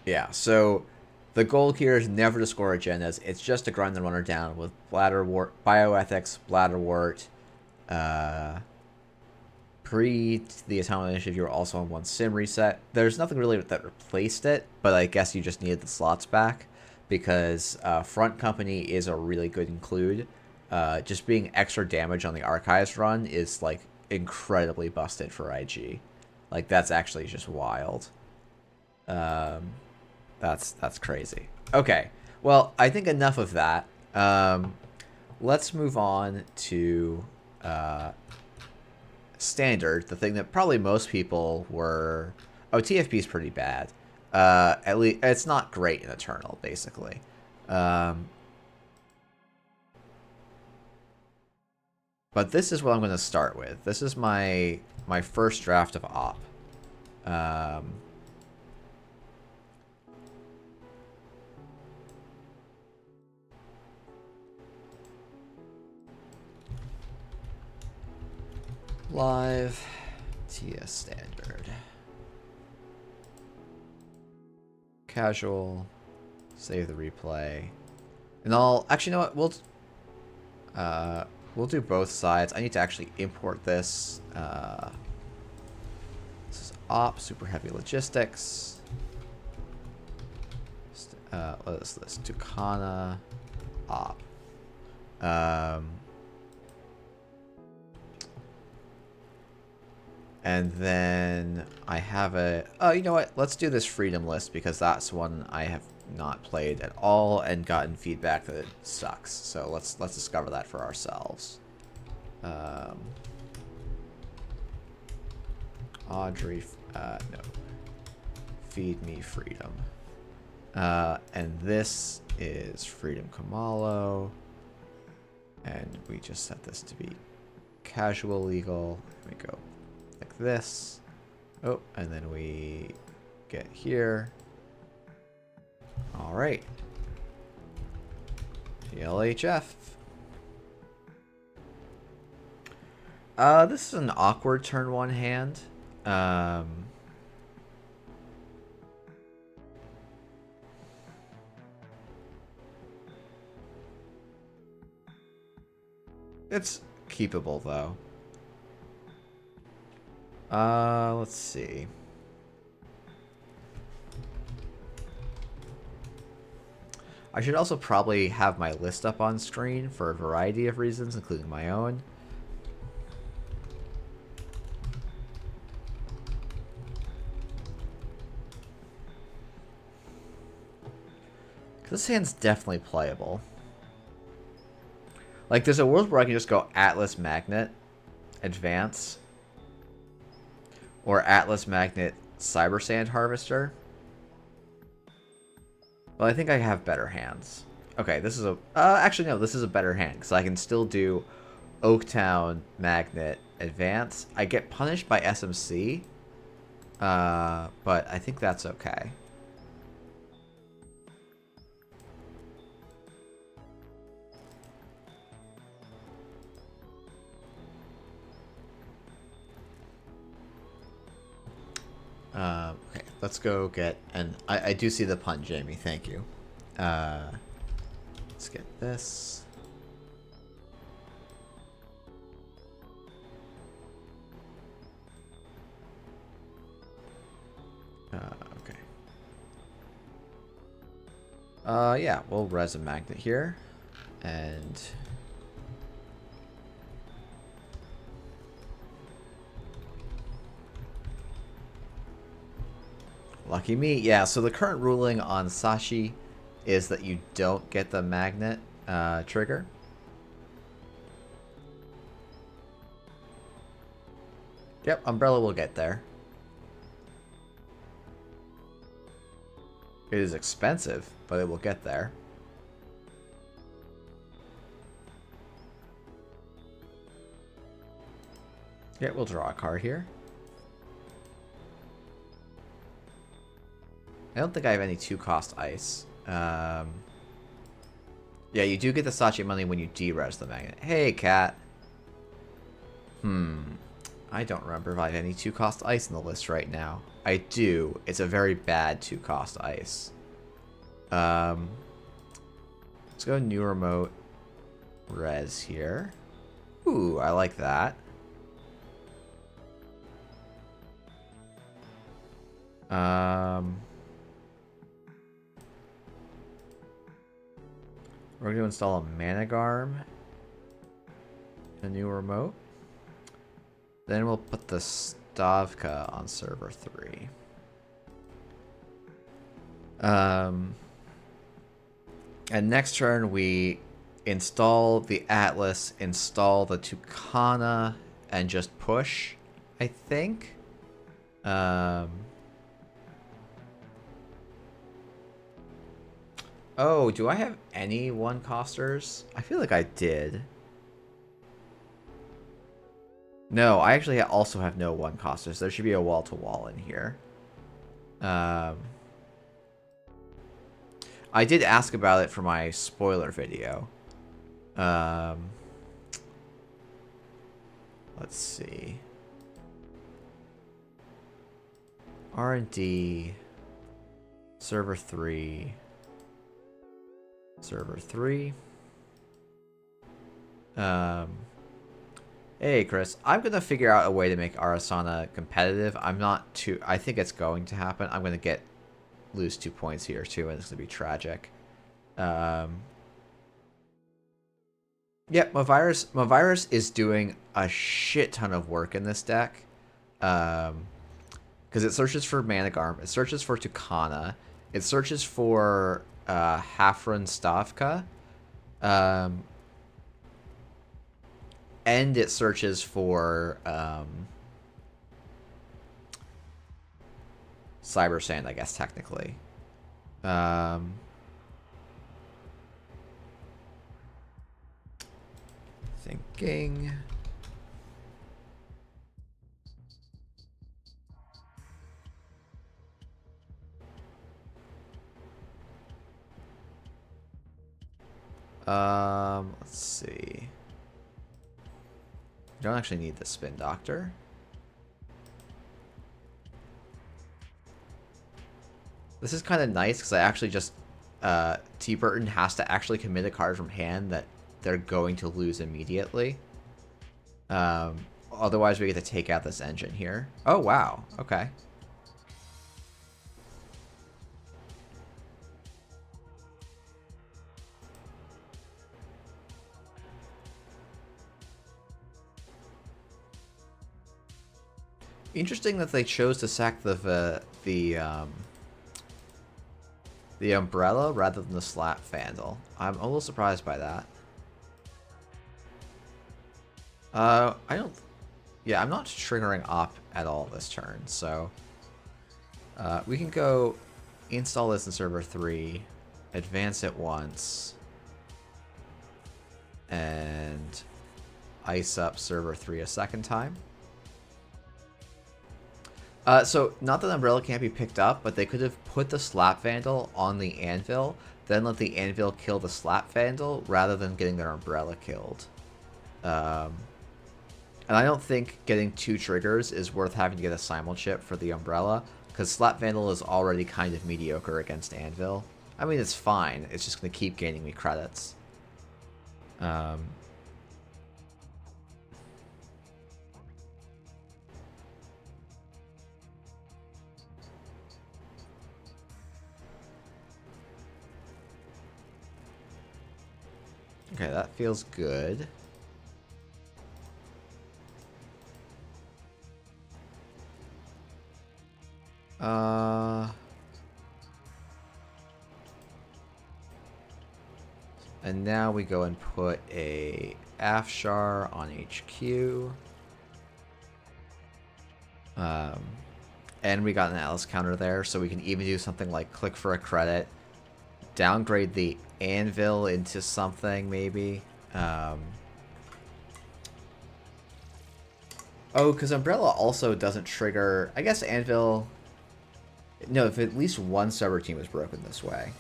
Yeah, so the goal here is never to score agendas. It's just to grind the runner down with Bladderwort, Bioethics, Bladderwort. Pre the Atomic Initiative, you were also on 1 sim reset. There's nothing really that replaced it, but I guess you just needed the slots back because Front Company is a really good include. Just being extra damage on the Archives run is like incredibly busted for IG. Like that's actually just wild. That's crazy. Okay, well I think enough of that. Let's move on to Standard, the thing that probably most people were... Oh, TFP is pretty bad. At least it's not great in Eternal, basically. But this is what I'm going to start with. This is my first draft of Op. Live TS Standard. Casual. Save the replay. And I'll... Actually, you know what? We'll do both sides. I need to actually import this. This is Op, Super Heavy Logistics. What is this? Tucana. Op. And then I have a... Oh, you know what? Let's do this Freedom list because that's one I have not played at all and gotten feedback that it sucks. So let's discover that for ourselves. Audrey... no. Feed me Freedom. And this is Freedom Kamalo. And we just set this to be casual legal. Here we go. Like this. Oh, and then we get here. All right. TLHF. This is an awkward turn 1 hand. It's keepable though. Let's see. I should also probably have my list up on screen for a variety of reasons, including my own. This hand's definitely playable. Like, there's a world where I can just go Atlas Magnet, Advance, or Atlas Magnet Cyber Sand Harvester. Well, I think I have better hands. Okay, this is a... actually, no, this is a better hand, because I can still do Oaktown Magnet Advance. I get punished by SMC, but I think that's okay. let's go get, and I do see the pun, Jamie, thank you. Let's get this. Okay. Yeah, we'll res a magnet here, and lucky me. Yeah, so the current ruling on Sashi is that you don't get the magnet trigger. Yep, Umbrella will get there. It is expensive, but it will get there. Yeah, we'll draw a card here. I don't think I have any 2-cost ice. Yeah, you do get the Sachi money when you de-res the magnet. Hey, cat. I don't remember if I have any 2-cost ice in the list right now. I do. It's a very bad 2-cost ice. Let's go new remote res here. Ooh, I like that. We're going to install a Managarm in a new remote. Then we'll put the Stavka on server 3. And next turn we install the Atlas, install the Tucana, and just push, I think. Oh, do I have any 1-costers? I feel like I did. No, I actually also have no 1-costers. There should be a wall-to-wall in here. I did ask about it for my spoiler video. Let's see. R&D. Server 3. Server 3. Hey, Chris. I'm going to figure out a way to make Arasana competitive. I'm not too... I think it's going to happen. I'm going to lose 2 points here, too, and it's going to be tragic. Yep, Mavirus is doing a shit ton of work in this deck. Because it searches for Managarm. It searches for Tucana. It searches for Hafren Stavka. And it searches for Cyber Sand, I guess, technically. Thinking. Let's see. You don't actually need the Spin Doctor. This is kind of nice because I actually just T. Burton has to actually commit a card from hand that they're going to lose immediately. Otherwise, we get to take out this engine here. Oh, wow. Okay. Interesting that they chose to sack the Umbrella rather than the Slap Vandal. I'm a little surprised by that. I don't... Yeah, I'm not triggering op at all this turn, so... we can go install this in server 3, advance it once, and ice up server 3 a second time. So, not that Umbrella can't be picked up, but they could have put the Slap Vandal on the Anvil, then let the Anvil kill the Slap Vandal, rather than getting their Umbrella killed. And I don't think getting 2 triggers is worth having to get a Simul chip for the Umbrella, Because Slap Vandal is already kind of mediocre against Anvil. I mean, it's fine. It's just going to keep gaining me credits. Okay, that feels good. And now we go and put a Afshar on HQ. And we got an Alice counter there, so we can even do something like click for a credit, downgrade the Anvil into something, maybe. Oh, because Umbrella also doesn't trigger... I guess Anvil... No, if at least one subroutine was broken this way.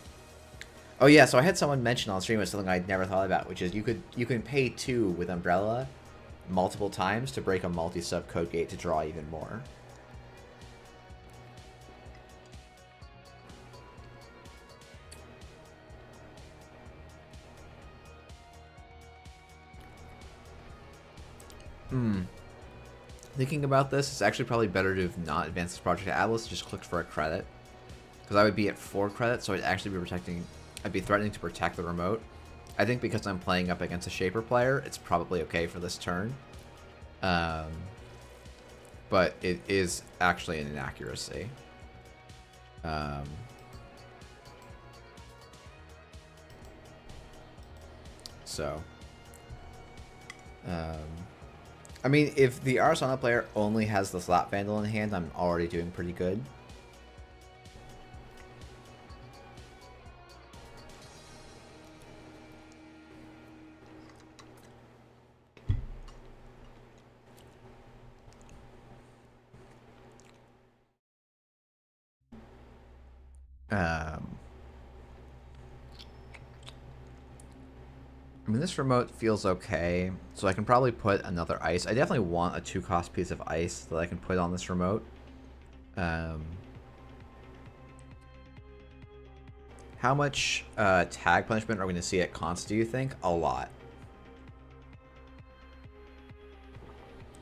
Oh yeah, so I had someone mention on stream something I'd never thought about, which is you can pay 2 with Umbrella multiple times to break a multi-sub code gate to draw even more. Thinking about this, it's actually probably better to have not advanced this project to Atlas, just clicked for a credit. Because I would be at 4 credits, so I'd actually be protecting... I'd be threatening to protect the remote. I think because I'm playing up against a Shaper player, it's probably okay for this turn. But it is actually an inaccuracy. I mean, if the Arsana player only has the Slap Vandal in hand, I'm already doing pretty good. I mean, this remote feels okay, so I can probably put another ice. I definitely want a 2-cost piece of ice that I can put on this remote. How much tag punishment are we going to see at Const, do you think? A lot.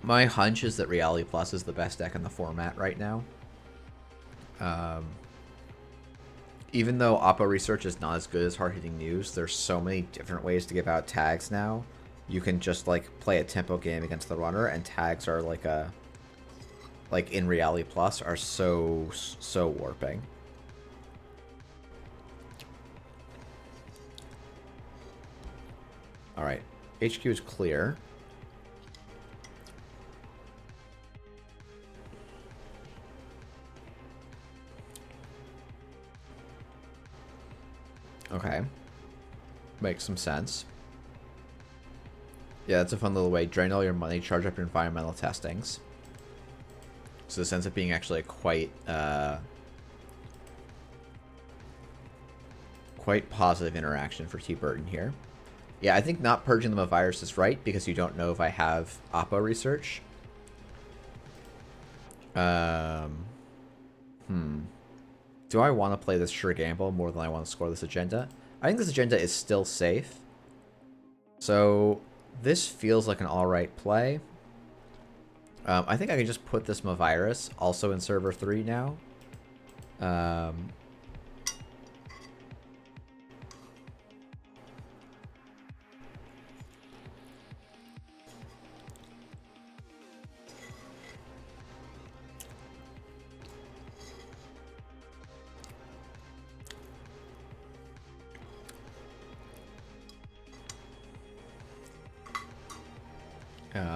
My hunch is that Reality Plus is the best deck in the format right now. Even though Oppo research is not as good as Hard Hitting News, there's so many different ways to give out tags now. You can just like play a tempo game against the runner, and tags are like in Reality Plus are so warping. All right, HQ is clear. Okay. Makes some sense. Yeah, that's a fun little way. Drain all your money, charge up your environmental testings. So this ends up being actually a quite positive interaction for T. Burton here. Yeah, I think not purging them of virus is right, because you don't know if I have Oppo research. Do I want to play this sure gamble more than I want to score this agenda? I think this agenda is still safe. So this feels like an alright play. I think I can just put this Mavirus also in server 3 now.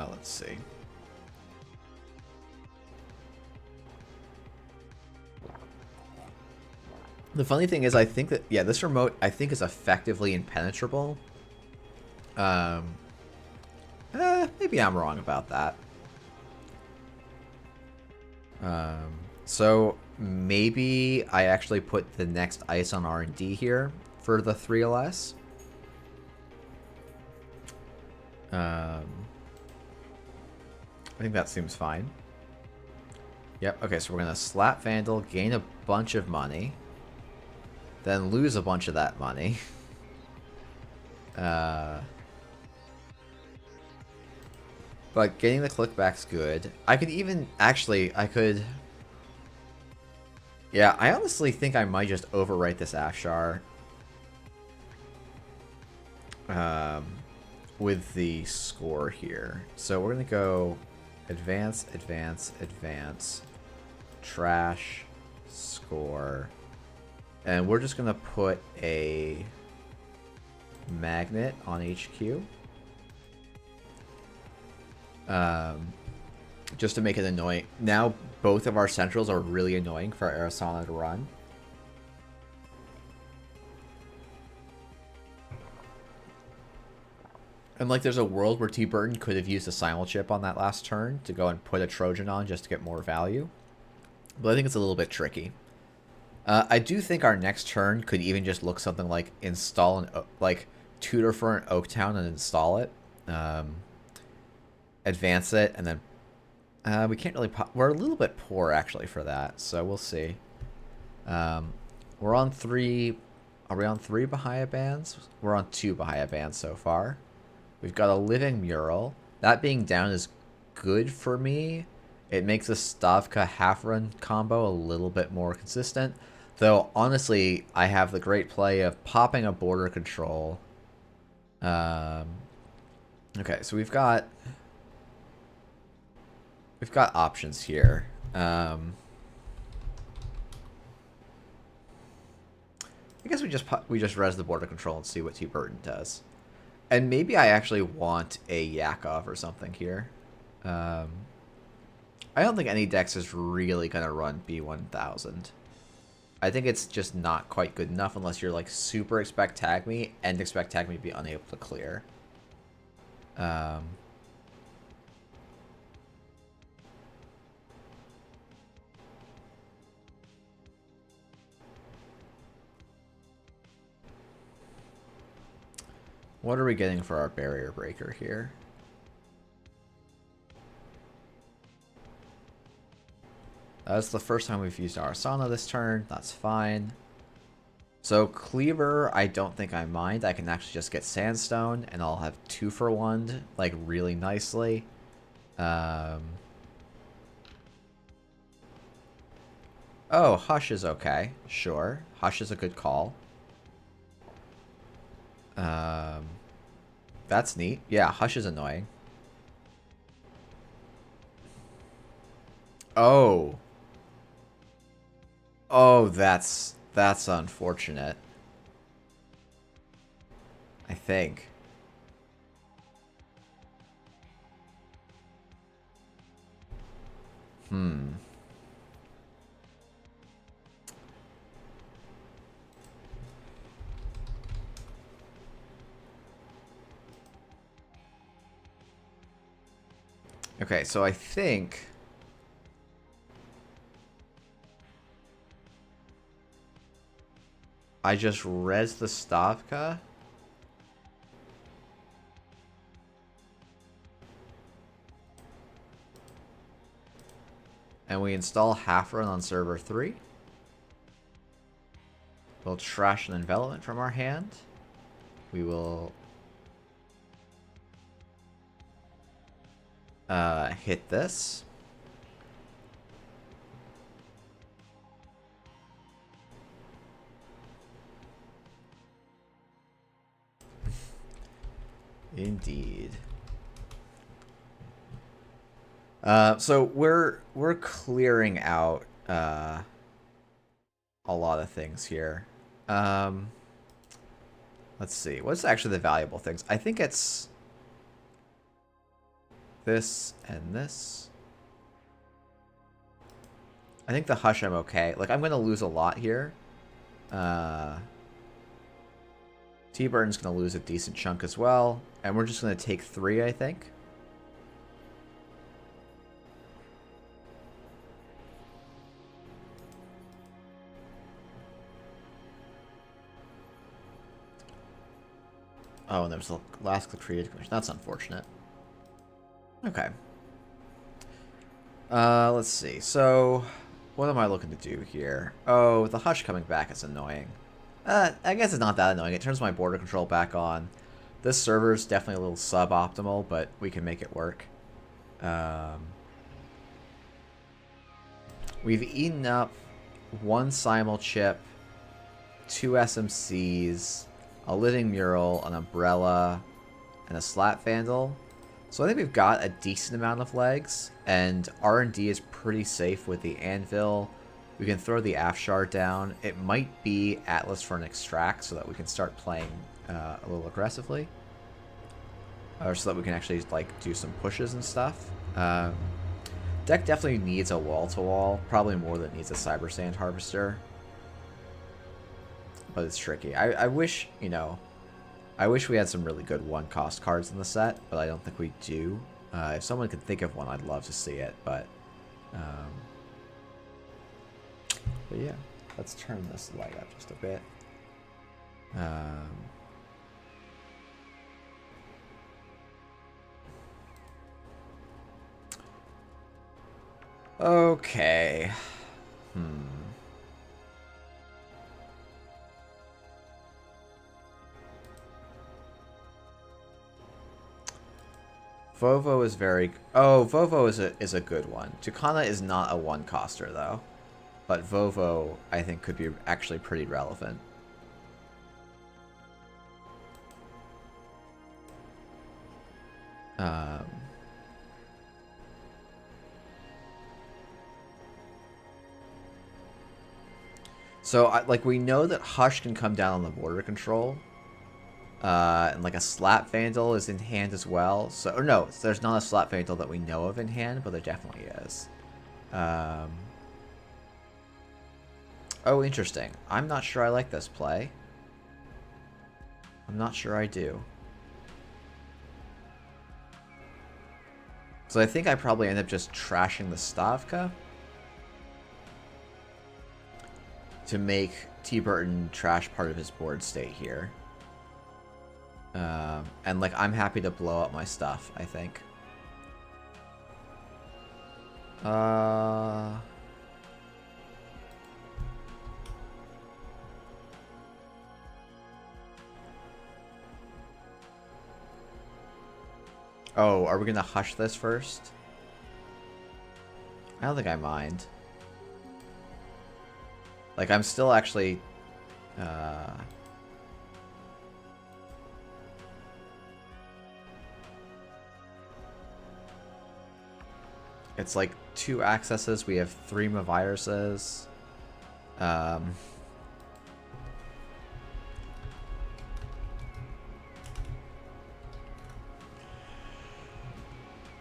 Let's see. The funny thing is, I think that, yeah, this remote, I think, is effectively impenetrable. Maybe I'm wrong about that. So maybe I actually put the next ice on R&D here for the 3LS. I think that seems fine. Yep, okay, so we're going to slap Vandal, gain a bunch of money, then lose a bunch of that money. But getting the clickback's good. I could even, actually, I could... Yeah, I honestly think I might just overwrite this Afshar. With the score here. So we're going to go advance, advance, advance, trash, score. And we're just going to put a magnet on HQ. Just to make it annoying. Now both of our centrals are really annoying for Aerosana to run. And like there's a world where T. Burton could have used a simul chip on that last turn to go and put a Trojan on just to get more value. But I think it's a little bit tricky. I do think our next turn could even just look something like install an like tutor for an Oaktown and install it, advance it, and then we can't really. We're a little bit poor actually for that, so we'll see. We're on 3. Are we on 3 Bahia bands? We're on 2 Bahia bands so far. We've got a living mural. That being down is good for me. It makes the Stavka half-run combo a little bit more consistent. Though, honestly, I have the great play of popping a border control. Okay, so we've got options here. I guess we just res the border control and see what T. Burton does. And maybe I actually want a Yakov or something here. I don't think any Dex is really going to run B1000. I think it's just not quite good enough unless you're like super expect tag me and expect tag me to be unable to clear. What are we getting for our barrier breaker here? That's the first time we've used Arasana this turn. That's fine. So Cleaver, I don't think I mind. I can actually just get Sandstone, and I'll have 2 for 1, like, really nicely. Oh, Hush is okay. Sure. Hush is a good call. That's neat. Yeah, Hush is annoying. Oh. Oh, that's unfortunate. I think. Okay, so I think I just res the Stavka. And we install half run on server 3. We'll trash an envelopment from our hand. We will hit this. Indeed. So we're clearing out a lot of things here. Let's see. What's actually the valuable things? I think it's this and this. I think the Hush I'm okay. Like, I'm going to lose a lot here. T-Burn's going to lose a decent chunk as well. And we're just going to take 3, I think. Oh, and there's the last creative commission. That's unfortunate. Okay. Let's see. So, what am I looking to do here? Oh, the hush coming back is annoying. I guess it's not that annoying. It turns my border control back on. This server is definitely a little suboptimal, but we can make it work. We've eaten up one simul chip, 2 SMCs, a living mural, an umbrella, and a slap vandal. So I think we've got a decent amount of legs, and R&D is pretty safe with the anvil. We can throw the Afshar down. It might be Atlas for an extract so that we can start playing a little aggressively. Or so that we can actually like do some pushes and stuff. Deck definitely needs a wall-to-wall, probably more than it needs a Cyber Sand Harvester. But it's tricky. I wish, you know, I wish we had some really good one-cost cards in the set, but I don't think we do. If someone could think of one, I'd love to see it, but yeah, let's turn this light up just a bit. Okay. Vovo is very... Oh, Vovo is a good one. Tucana is not a one-coster, though. But Vovo, I think, could be actually pretty relevant. So, like, we know that Hush can come down on the border control. And like a Slap Vandal is in hand as well. So, or no, there's not a Slap Vandal that we know of in hand, but there definitely is. Oh, interesting. I'm not sure I like this play. I'm not sure I do. So I think I probably end up just trashing the Stavka to make T. Burton trash part of his board state here. And like, I'm happy to blow up my stuff, I think. Oh, are we gonna hush this first? I don't think I mind. Like, I'm still actually... It's like 2 accesses. We have 3 Maviruses.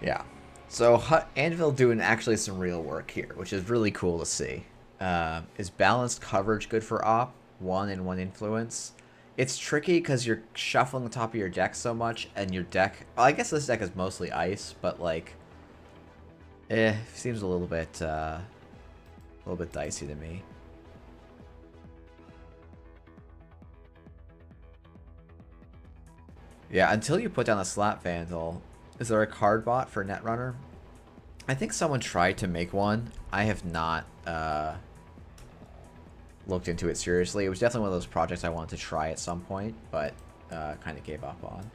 Yeah. So Anvil doing actually some real work here, which is really cool to see. Is balanced coverage good for Op? 1 and 1 influence. It's tricky because you're shuffling the top of your deck so much, and your deck... Well, I guess this deck is mostly ice, but like... seems a little bit dicey to me. Yeah, until you put down a Slap Vandal, is there a card bot for Netrunner? I think someone tried to make one. I have not looked into it seriously. It was definitely one of those projects I wanted to try at some point, but kind of gave up on.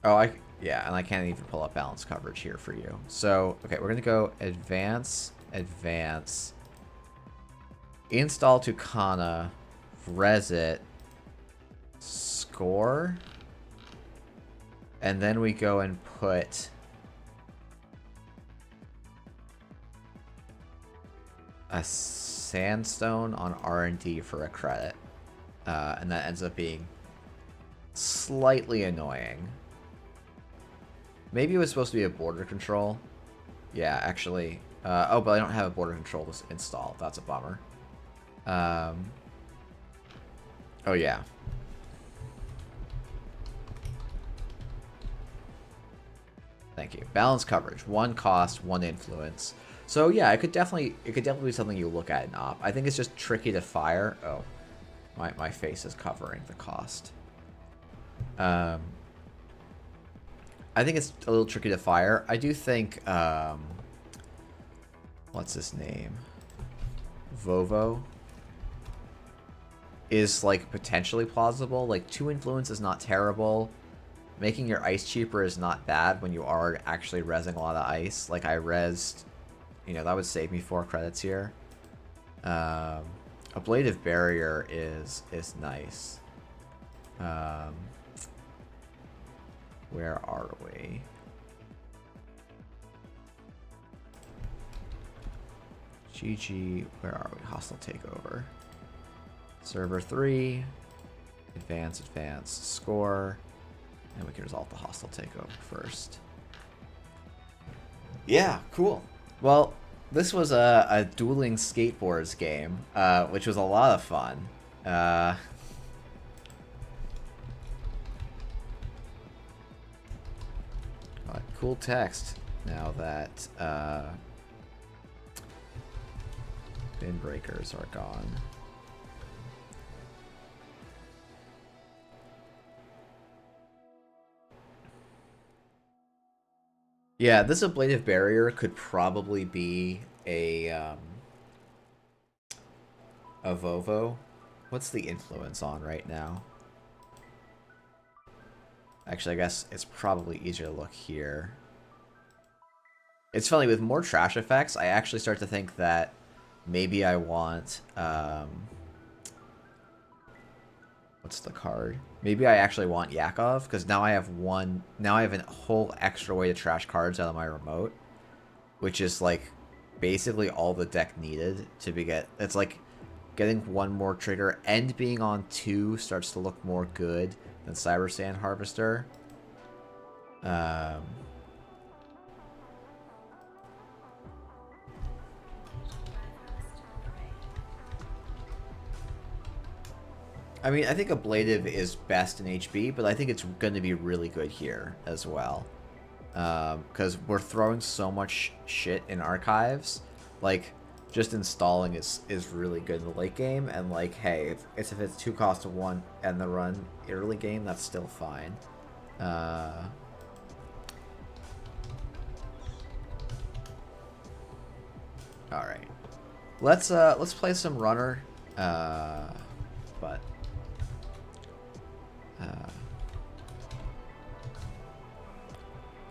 Oh, yeah, and I can't even pull up balance coverage here for you. So, okay, we're going to go advance, advance, install Tucana, res it, score, and then we go and put a sandstone on R&D for a credit. And that ends up being slightly annoying. Maybe it was supposed to be a border control. Yeah, actually. Oh, but I don't have a border control to install. That's a bummer. Oh, yeah. Thank you. Balance coverage. 1 cost, 1 influence. So yeah, it could definitely be something you look at in op. I think it's just tricky to fire. Oh, my face is covering the cost. I think it's a little tricky to fire. I do think, what's his name? Vovo is, like, potentially plausible. Like, 2 influence is not terrible. Making your ice cheaper is not bad when you are actually rezzing a lot of ice. Like, I rezzed, you know, that would save me 4 credits here. Ablative Barrier is nice. Where are we? GG, where are we? Hostile Takeover. Server 3. Advance, score. And we can resolve the hostile takeover first. Yeah, cool. Well, this was a dueling skateboards game, which was a lot of fun. Cool text now that bin breakers are gone. Yeah, this ablative barrier could probably be a Vovo. What's the influence on right now? Actually, I guess it's probably easier to look here. It's funny, with more trash effects, I actually start to think that maybe I want, what's the card? Maybe I actually want Yakov, because now I have a whole extra way to trash cards out of my remote, which is, like, basically all the deck needed to it's like getting 1 more trigger, and being on 2 starts to look more good than Cyber Sand Harvester. I mean, I think Ablative is best in HB, but I think it's going to be really good here as well. Because we're throwing so much shit in archives. Like, just installing is really good in the late game. And, like, hey, if it's 2 cost to 1 and the run early game, that's still fine. Alright. Let's play some runner. But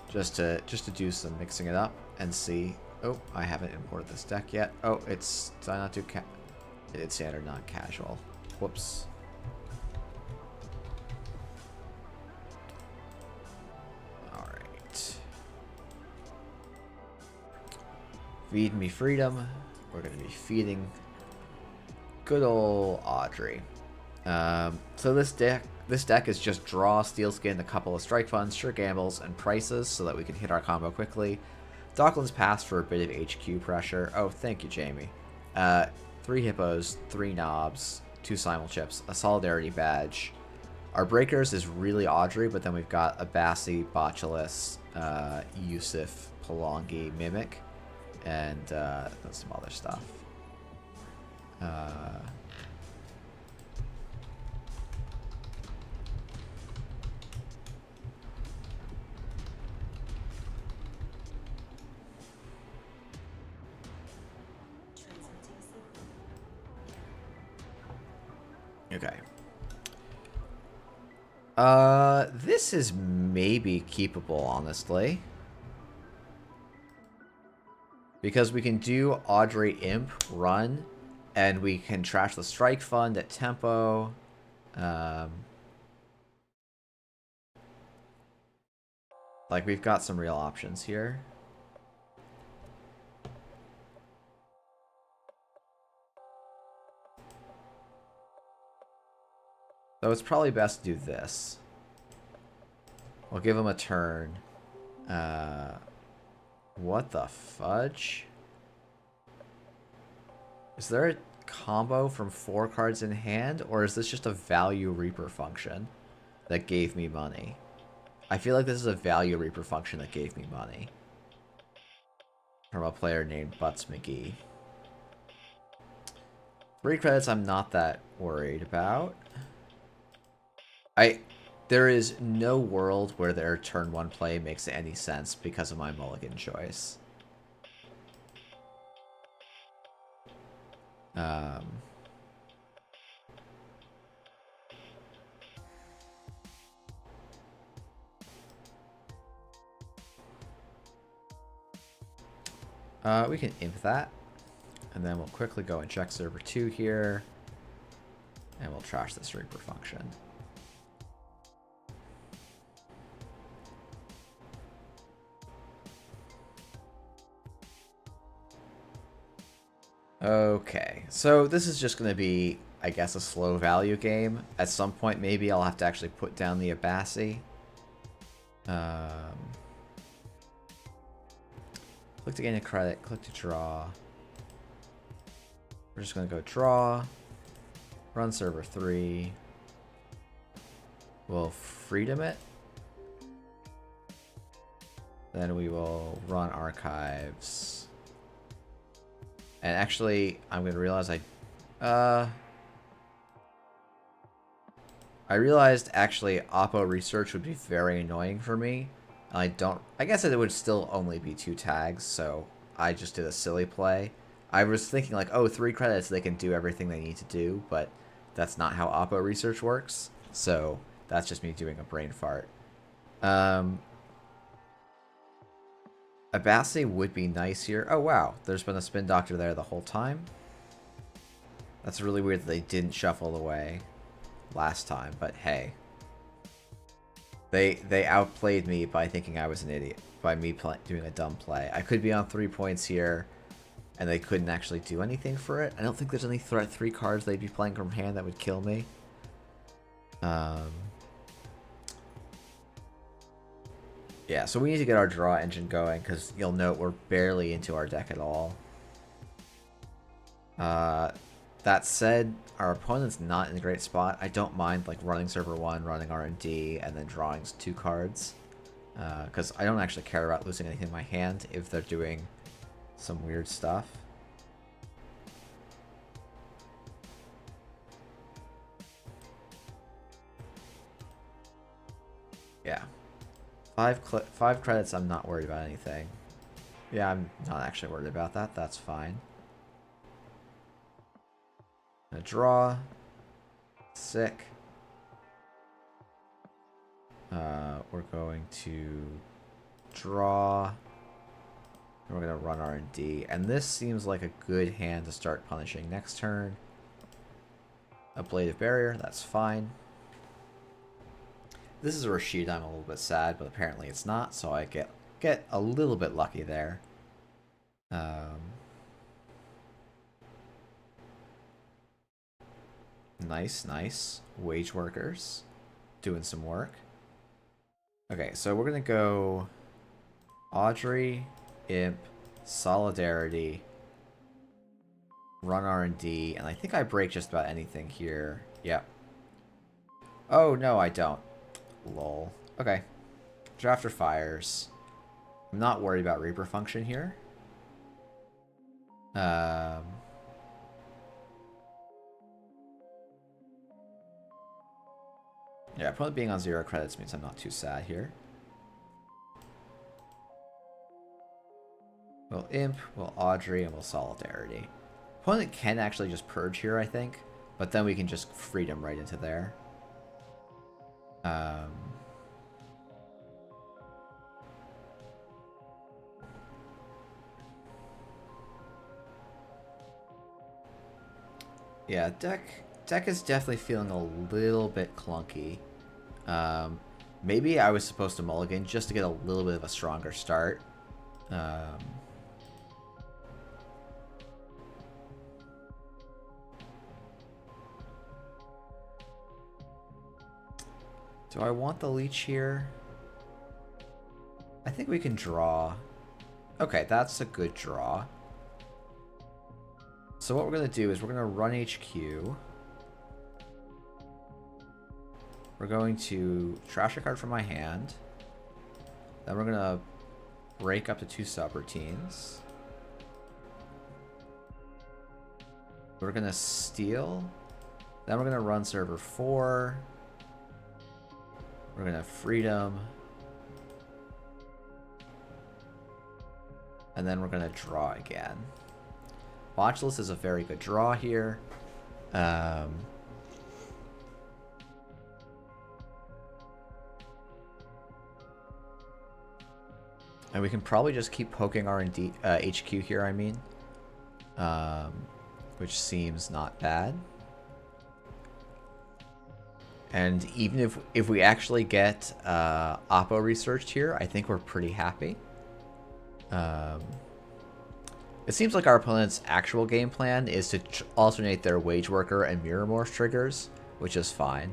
just to do some mixing it up and see. Oh, I haven't imported this deck yet. Oh, did I not do it's standard, not casual. Whoops. All right. Feed me freedom. We're gonna be feeding good old Audrey. So this deck is just draw, steel skin, a couple of strike funds, sure gambles, and prices so that we can hit our combo quickly. Docklands Pass for a bit of HQ pressure. Oh, thank you, Jamie. 3 hippos, 3 knobs, 2 simulchips, a solidarity badge. Our breakers is really Audrey, but then we've got a Bassi, Botulus, Yusuf, Palongi, Mimic, and some other stuff. Okay. This is maybe keepable, honestly. Because we can do Audrey Imp, run, and we can trash the strike fund at tempo. Like, we've got some real options here. So it's probably best to do this. We'll give him a turn. What the fudge? Is there a combo from 4 cards in hand, or is this just a value Reaper function that gave me money? I feel like this is a value Reaper function that gave me money. From a player named Butts McGee. 3 credits I'm not that worried about. There is no world where their turn 1 play makes any sense because of my mulligan choice. We can imp that. And then we'll quickly go and check server 2 here. And we'll trash this Reaper function. Okay, so this is just going to be, I guess, a slow value game. At some point, maybe I'll have to actually put down the Abassi. Click to gain a credit, click to draw. We're just going to go draw, run server 3. We'll freedom it. Then we will run archives. And actually, I'm going to realize I realized actually Oppo research would be very annoying for me. I guess it would still only be 2 tags, so I just did a silly play. I was thinking like, oh, 3 credits, they can do everything they need to do, but that's not how Oppo research works. So that's just me doing a brain fart. Abassi would be nice here. Oh, wow. There's been a spin doctor there the whole time. That's really weird that they didn't shuffle away last time, but hey. They outplayed me by thinking I was an idiot. By me doing a dumb play. I could be on 3 points here, and they couldn't actually do anything for it. I don't think there's any 3 cards they'd be playing from hand that would kill me. Yeah, so we need to get our draw engine going, because you'll note we're barely into our deck at all. That said, our opponent's not in a great spot. I don't mind like running server 1, running R&D, and then drawing 2 cards. Because I don't actually care about losing anything in my hand if they're doing some weird stuff. Yeah. 5 credits, I'm not worried about anything. Yeah, I'm not actually worried about that. That's fine. Gonna draw. Sick. We're going to draw. And we're going to run R&D. And this seems like a good hand to start punishing next turn. Ablative Barrier, that's fine. This is a Rashid, I'm a little bit sad, but apparently it's not, so I get a little bit lucky there. Nice. Wage workers. Doing some work. Okay, so we're going to go Audrey, Imp, Solidarity, run R&D, and I think I break just about anything here. Yep. Oh, no, I don't. Lol. Okay. Drafter fires. I'm not worried about Reaper function here. Yeah, probably being on 0 credits means I'm not too sad here. We'll Imp, we'll Audrey, and we'll Solidarity. Opponent can actually just Purge here, I think. But then we can just Freedom right into there. Yeah, deck is definitely feeling a little bit clunky. Maybe I was supposed to mulligan just to get a little bit of a stronger start. Do I want the leech here? I think we can draw. Okay, that's a good draw. So what we're going to do is we're going to run HQ. We're going to trash a card from my hand. Then we're going to break up to 2 subroutines. We're going to steal. Then we're going to run server 4. We're going to freedom. And then we're going to draw again. Botulus is a very good draw here. And we can probably just keep poking R&D HQ here, I mean. Which seems not bad. And even if we actually get Oppo researched here, I think we're pretty happy. It seems like our opponent's actual game plan is to alternate their Wage Worker and Mirror Morph triggers, which is fine.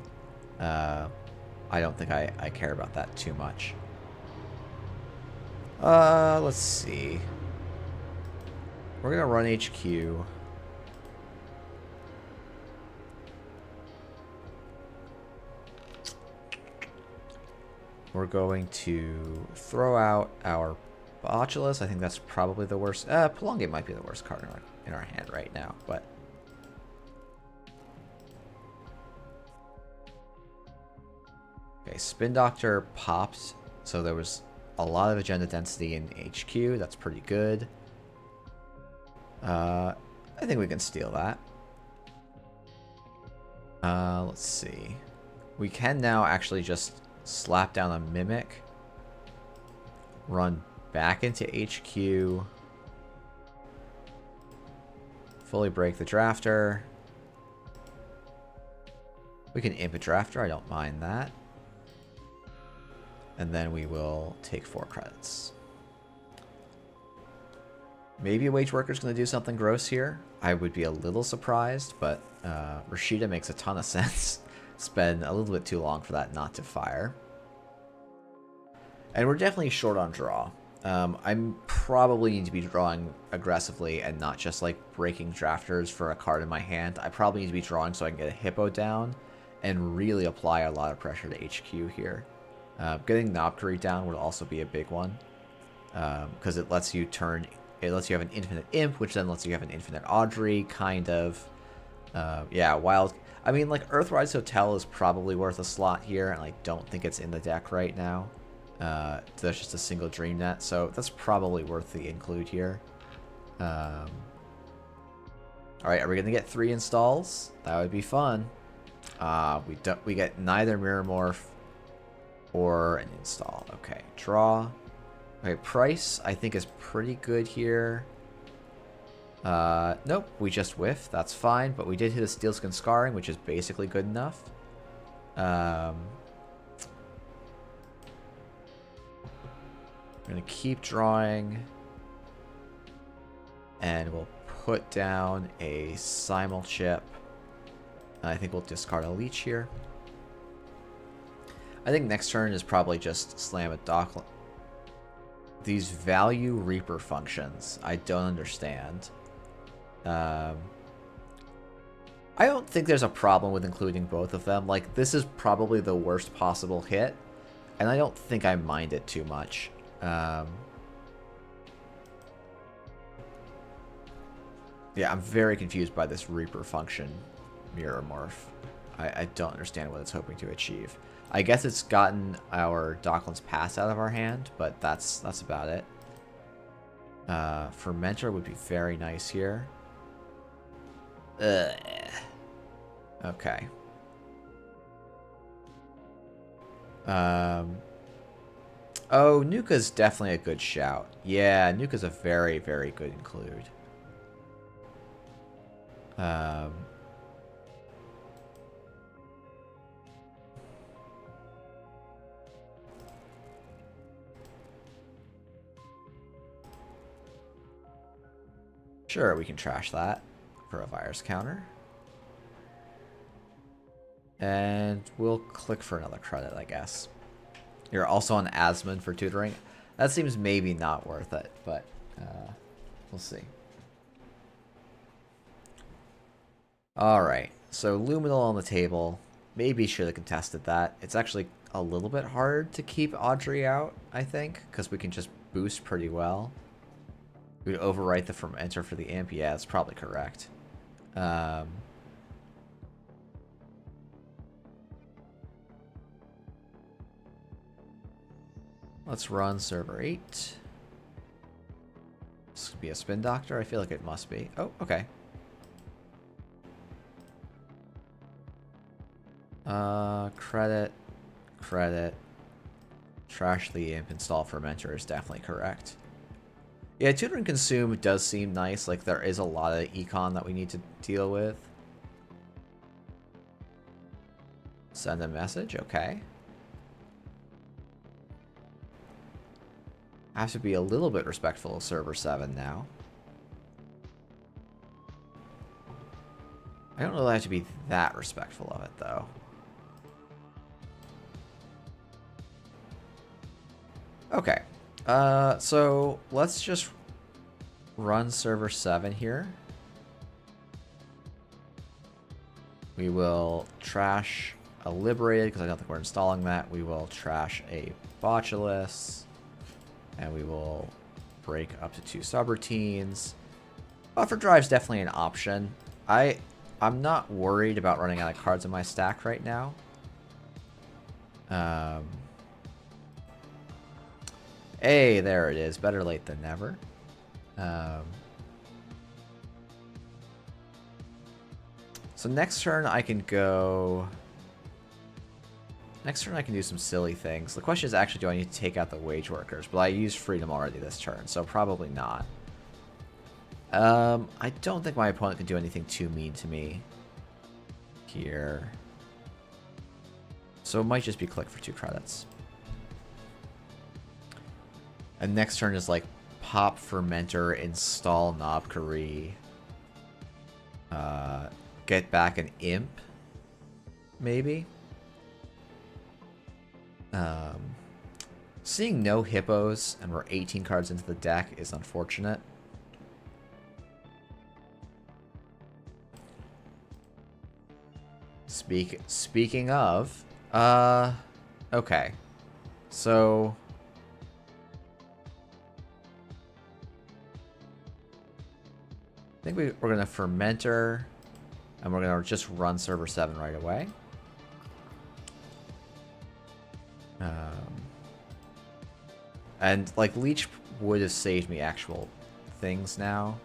I don't think I care about that too much. Let's see. We're gonna run HQ. We're going to throw out our Botulus. I think that's probably the worst. Prolongate might be the worst card in our hand right now, but... Okay, Spin Doctor popped, so there was a lot of agenda density in HQ. That's pretty good. I think we can steal that. Let's see. We can now actually just slap down a Mimic, run back into HQ, fully break the Drafter. We can imp a Drafter, I don't mind that. And then we will take 4 credits. Maybe a Wage Worker's going to do something gross here. I would be a little surprised, but Rashida makes a ton of sense. It's been a little bit too long for that not to fire. And we're definitely short on draw. I'm probably need to be drawing aggressively and not just like breaking drafters for a card in my hand. I probably need to be drawing so I can get a Hippo down and really apply a lot of pressure to HQ here. Getting Knobkery down would also be a big one, because it lets you turn... It lets you have an infinite Imp, which then lets you have an infinite Audrey, kind of. Yeah, Wild... I mean, like, Earthrise Hotel is probably worth a slot here, and I don't think it's in the deck right now. There's just a single Dream Net, so that's probably worth the include here. Alright, are we going to get 3 installs? That would be fun. We get neither Mirror Morph or an install. Okay, draw. Okay, price I think is pretty good here. Nope, we just whiffed. That's fine, but we did hit a Steelskin Scarring, which is basically good enough. We're gonna keep drawing, and we'll put down a Simul Chip. I think we'll discard a Leech here. I think next turn is probably just slam a Dockland. These value Reaper functions, I don't understand. I don't think there's a problem with including both of them. Like, this is probably the worst possible hit, and I don't think I mind it too much. Yeah, I'm very confused by this Reaper function Mirror Morph. I don't understand what it's hoping to achieve. I guess it's gotten our Dockland's Pass out of our hand, but that's about it. Fermenter would be very nice here. Ugh. Okay. Oh, Nuka's definitely a good shout. Yeah, Nuka's a very, very good include. Sure, we can trash that for a virus counter. And we'll click for another credit, I guess. You're also on Asmund for tutoring. That seems maybe not worth it, but we'll see. Alright, so Luminal on the table. Maybe should have contested that. It's actually a little bit hard to keep Audrey out, I think, because we can just boost pretty well. We'd overwrite the Fermenter for the Imp. Yeah, that's probably correct. Let's run server 8. This could be a spin doctor. I feel like it must be. Oh, okay. Credit, credit, trash the imp, install fermenter is definitely correct. Yeah, tutor and consume does seem nice. Like there is a lot of econ that we need to deal with. Send a message, okay. I have to be a little bit respectful of server 7 now. I don't really have to be that respectful of it though. Okay, so let's just run server 7 here. We will trash a liberated because I don't think we're installing that. We will trash a botulus, and we will break up to 2 subroutines. Buffer drive's definitely an option. I'm not worried about running out of cards in my stack right now. Hey, there it is. Better late than never. So next turn I can go... Next turn I can do some silly things. The question is actually, do I need to take out the wage workers? But I used freedom already this turn, so probably not. I don't think my opponent can do anything too mean to me here. So it might just be click for 2 credits. And next turn is like pop fermenter, install Knobkery, get back an imp, maybe. Seeing no hippos and we're 18 cards into the deck is unfortunate. Speaking of, okay, so I think we're gonna fermenter, and we're gonna just run server 7 right away. And like leech would have saved me actual things now,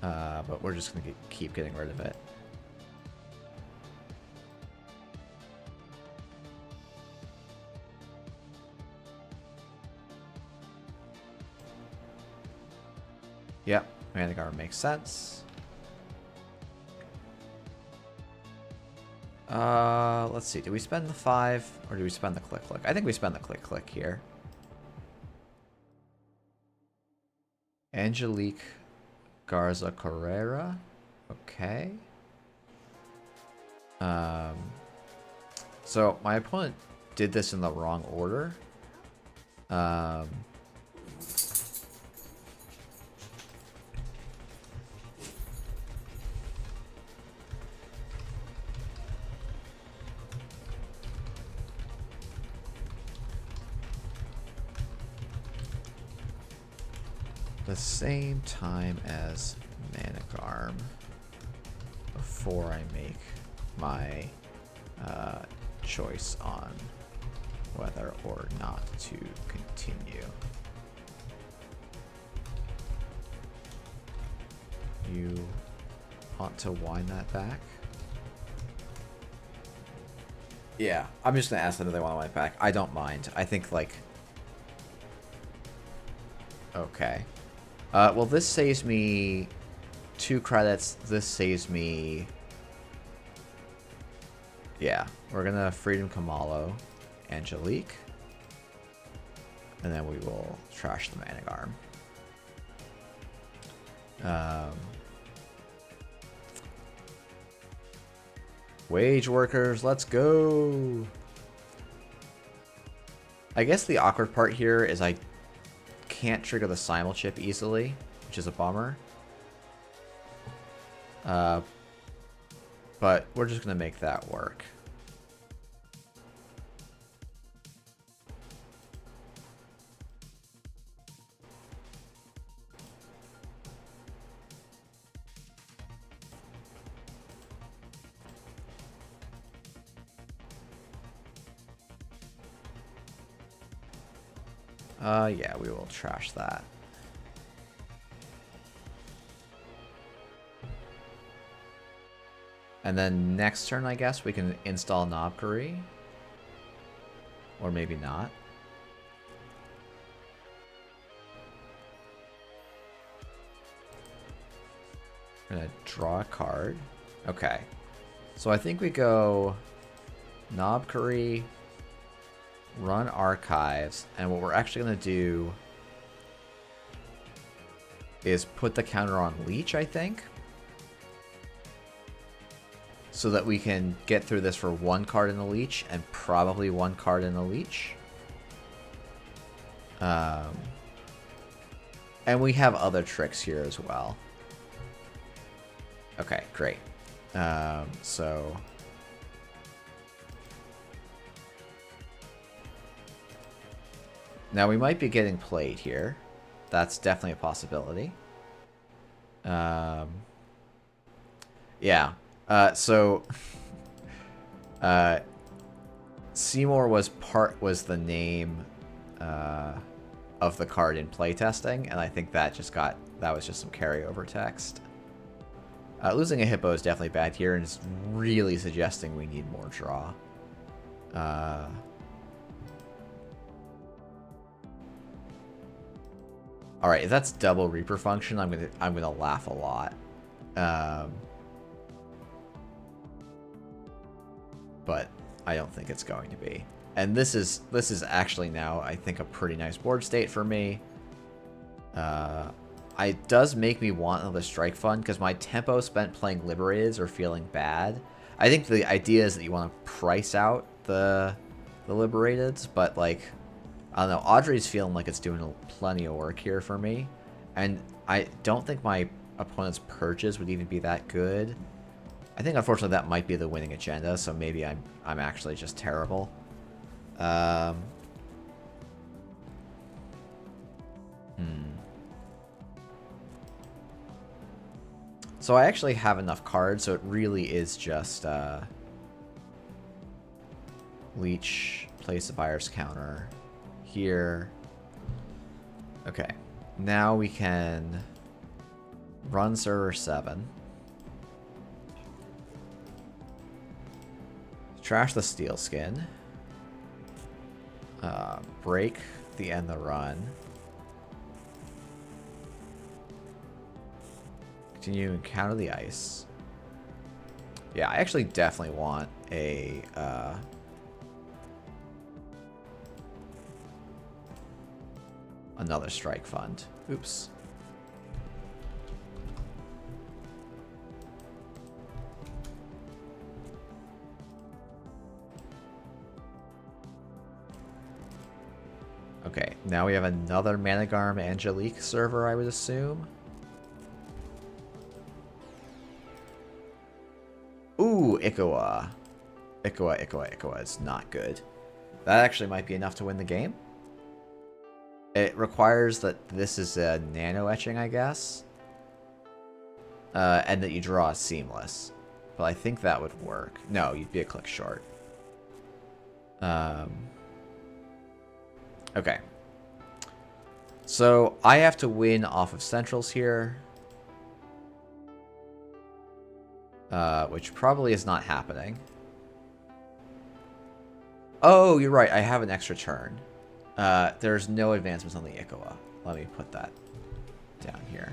but we're just gonna keep getting rid of it. Yep, Manic Arm makes sense. Let's see. Do we spend the 5 or do we spend the click? I think we spend the click here. Angelique Garza Carrera. Okay. So my opponent did this in the wrong order. The same time as Manic Arm before I make my choice on whether or not to continue. You want to wind that back? Yeah, I'm just gonna ask them if they want to wind it back. I don't mind. I think like... Okay. Well, this saves me 2 credits. This saves me... Yeah, we're gonna Freedom Kamalo, Angelique, and then we will trash the Manic Arm. Wage workers, let's go! I guess the awkward part here is I can't trigger the simul chip easily, which is a bummer. But we're just gonna make that work. Yeah, we will trash that. And then next turn, I guess, we can install Knobkery. Or maybe not. We're gonna draw a card. Okay. So I think we go Knobkery, run Archives, and what we're actually gonna do is put the counter on Leech, I think. So that we can get through this for one card in the Leech and probably one card in the Leech. And we have other tricks here as well. Okay, great. So now we might be getting played here. That's definitely a possibility. Yeah. So Seymour was the name of the card in playtesting, and I think that was just some carryover text. Losing a hippo is definitely bad here, and it's really suggesting we need more draw. All right, if that's double Reaper function, I'm gonna laugh a lot. But I don't think it's going to be. And this is actually now, I think, a pretty nice board state for me. It does make me want another strike fund because my tempo spent playing Liberateds are feeling bad. I think the idea is that you want to price out the Liberateds, but like, I don't know, Audrey's feeling like it's doing plenty of work here for me. And I don't think my opponent's purges would even be that good. I think, unfortunately, that might be the winning agenda, so maybe I'm actually just terrible. So I actually have enough cards, so it really is just Leech, place a buyer's counter here. Okay, now we can run server 7. Trash the steel skin. Break the end the run. Continue to encounter the ice. Yeah, I actually definitely want a another strike fund. Oops. Okay, now we have another Managarm Angelique server, I would assume. Ooh, Ikawa. Ikawa is not good. That actually might be enough to win the game. It requires that this is a nano etching, I guess. And that you draw a seamless. But I think that would work. No, you'd be a click short. Okay. So I have to win off of centrals here. Which probably is not happening. Oh, you're right. I have an extra turn. There's no advancements on the Ikawa. Let me put that down here.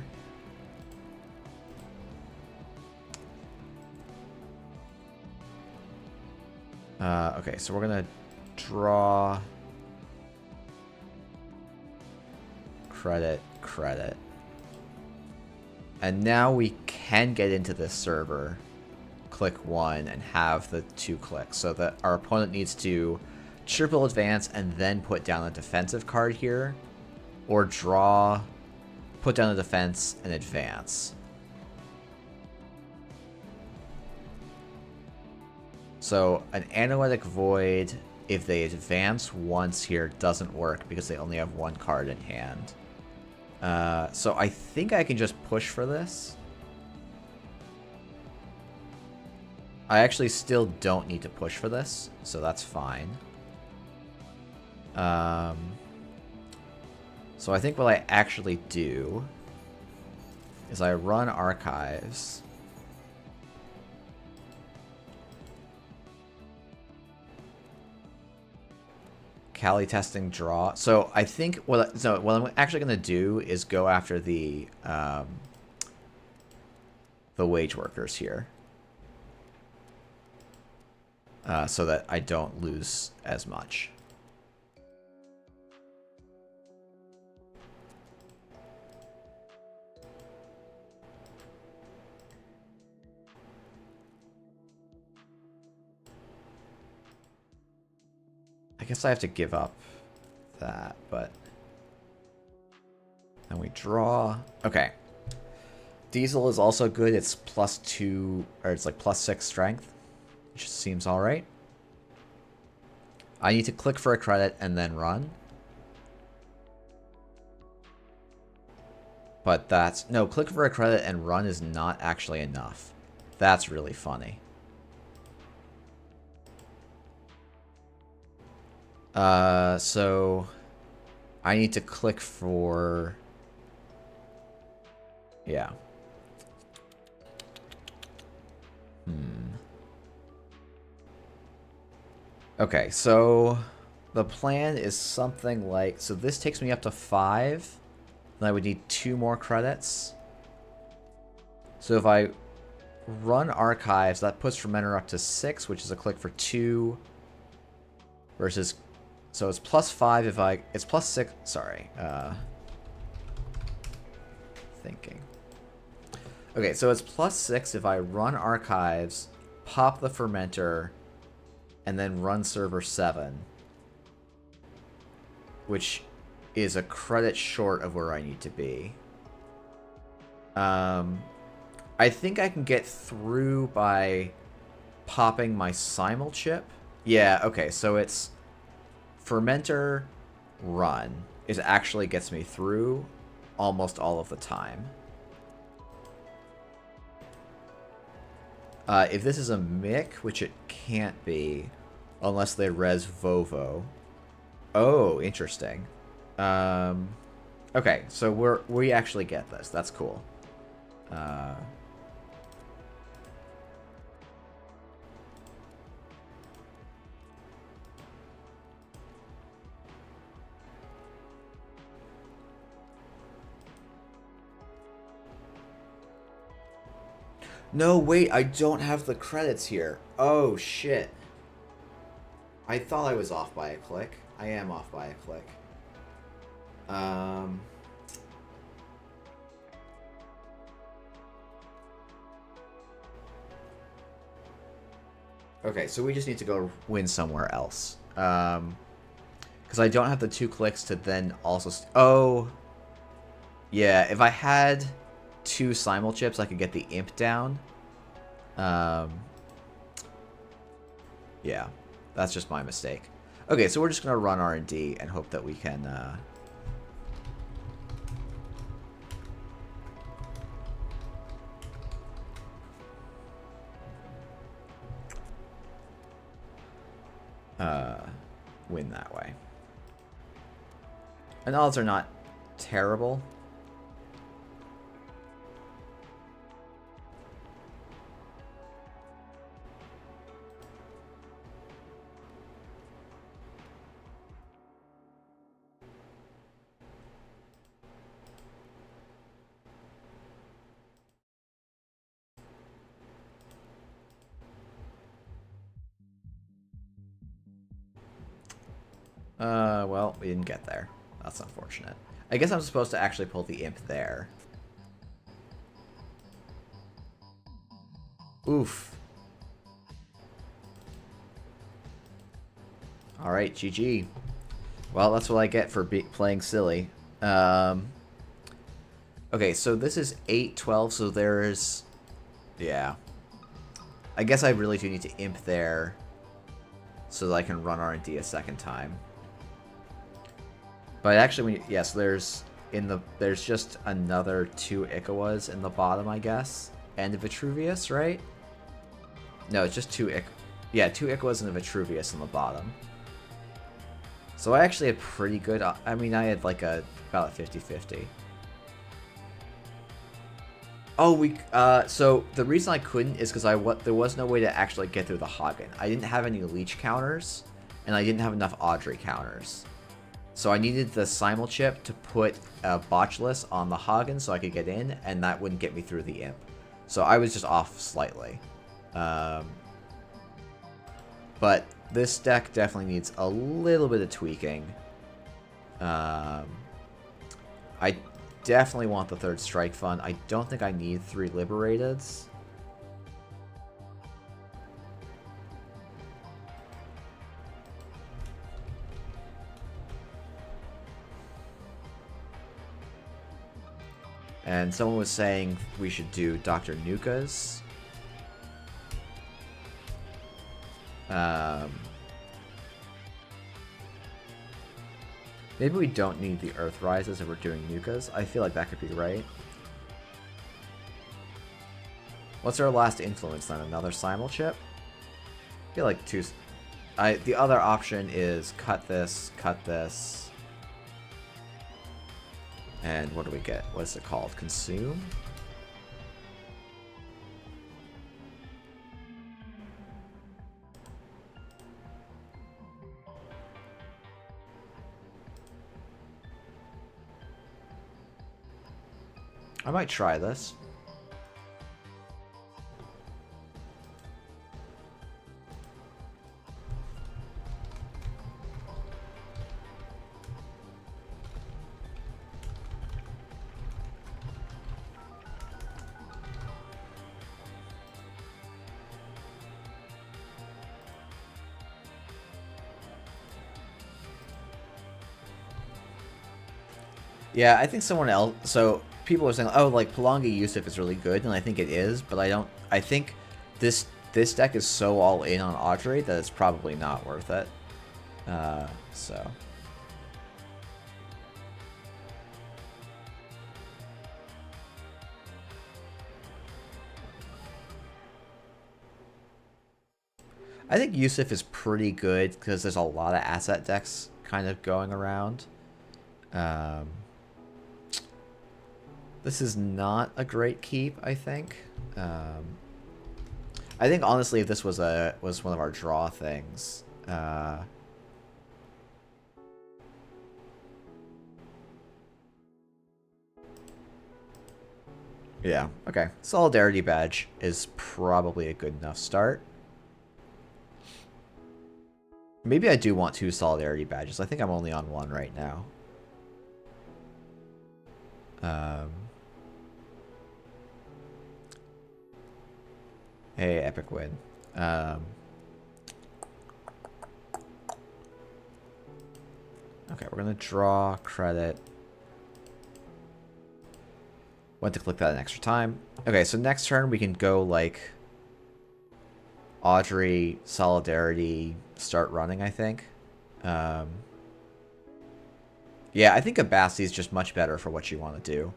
Okay, so we're going to draw... Credit. And now we can get into this server, click 1, and have the 2 clicks. So that our opponent needs to triple advance and then put down a defensive card here. Or draw, put down a defense, and advance. So an Analytic Void, if they advance once here, doesn't work because they only have 1 card in hand. So I think I can just push for this. I actually still don't need to push for this, so that's fine. So I think what I actually do is I run archives. Cali testing draw. So I think what I'm actually going to do is go after the wage workers here, so that I don't lose as much. I guess I have to give up that, but then we draw. Okay. Diesel is also good. It's +2, or it's like +6 strength, which seems all right. I need to click for a credit and then run. But that's... No, click for a credit and run is not actually enough. That's really funny. So I need to click for... Yeah. Okay, so the plan is something like... So this takes me up to 5. Then I would need 2 more credits. So if I run archives, that puts fermenter up to 6, which is a click for 2. Versus... So it's +5 if I... It's +6... Sorry. Thinking. Okay, so it's +6 if I run archives, pop the fermenter, and then run server 7. Which is a credit short of where I need to be. I think I can get through by popping my simul chip. Yeah, okay, so it's fermenter run is actually gets me through almost all of the time. If this is a mic, which it can't be unless they res Vovo. Oh, interesting. Okay, so we actually get this. That's cool. No, wait, I don't have the credits here. Oh, shit. I thought I was off by a click. I am off by a click. Okay, so we just need to go win somewhere else. Because I don't have the 2 clicks to then also... Oh! Yeah, if I had 2 simul chips, I could get the imp down. Yeah, that's just my mistake. Okay, so we're just going to run R&D and hope that we can... win that way. And odds are not terrible. Well, we didn't get there. That's unfortunate. I guess I'm supposed to actually pull the imp there. Oof. Alright, GG. Well, that's what I get for playing silly. Okay, so this is 8-12, so there's... Yeah. I guess I really do need to imp there so that I can run R&D a second time. But actually, yes, there's just another 2 Ikawas in the bottom, I guess, and a Vitruvius, right? No, it's just 2 2 Ikawas and a Vitruvius in the bottom. So I actually had pretty good... I mean, I had like about a 50-50. Oh, so the reason I couldn't is because there was no way to actually get through the Hagen. I didn't have any leech counters, and I didn't have enough Audrey counters. So I needed the simul chip to put a botchless on the Hagen so I could get in, and that wouldn't get me through the imp. So I was just off slightly. But this deck definitely needs a little bit of tweaking. I definitely want the third strike fund. I don't think I need 3 Liberateds. And someone was saying we should do Dr. Nuka's. Maybe we don't need the Earth Rises if we're doing Nukas. I feel like that could be right. What's our last influence then? Another simul chip? I feel like 2... the other option is cut this, and what do we get? What's it called? Consume? I might try this. Yeah, I think someone else... So, people are saying, oh, like, Palongi Yusuf is really good, and I think it is, but I don't... I think this deck is so all in on Audrey that it's probably not worth it. So... I think Yusuf is pretty good, because there's a lot of asset decks kind of going around. This is not a great keep, I think. I think honestly, if this was one of our draw things, yeah, okay. Solidarity badge is probably a good enough start. Maybe I do want 2 solidarity badges. I think I'm only on 1 right now. Hey, epic win. Okay, we're gonna draw credit. Went to click that an extra time. Okay, so next turn we can go like Audrey, Solidarity, start running, I think. Yeah, I think Abassi is just much better for what you want to do.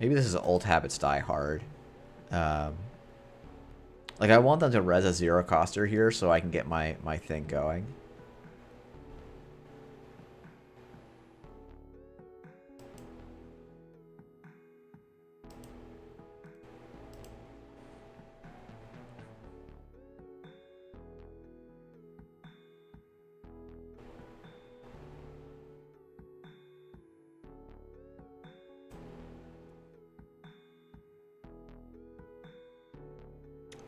Maybe this is old habits die hard. Like, I want them to res a 0-coster here so I can get my thing going.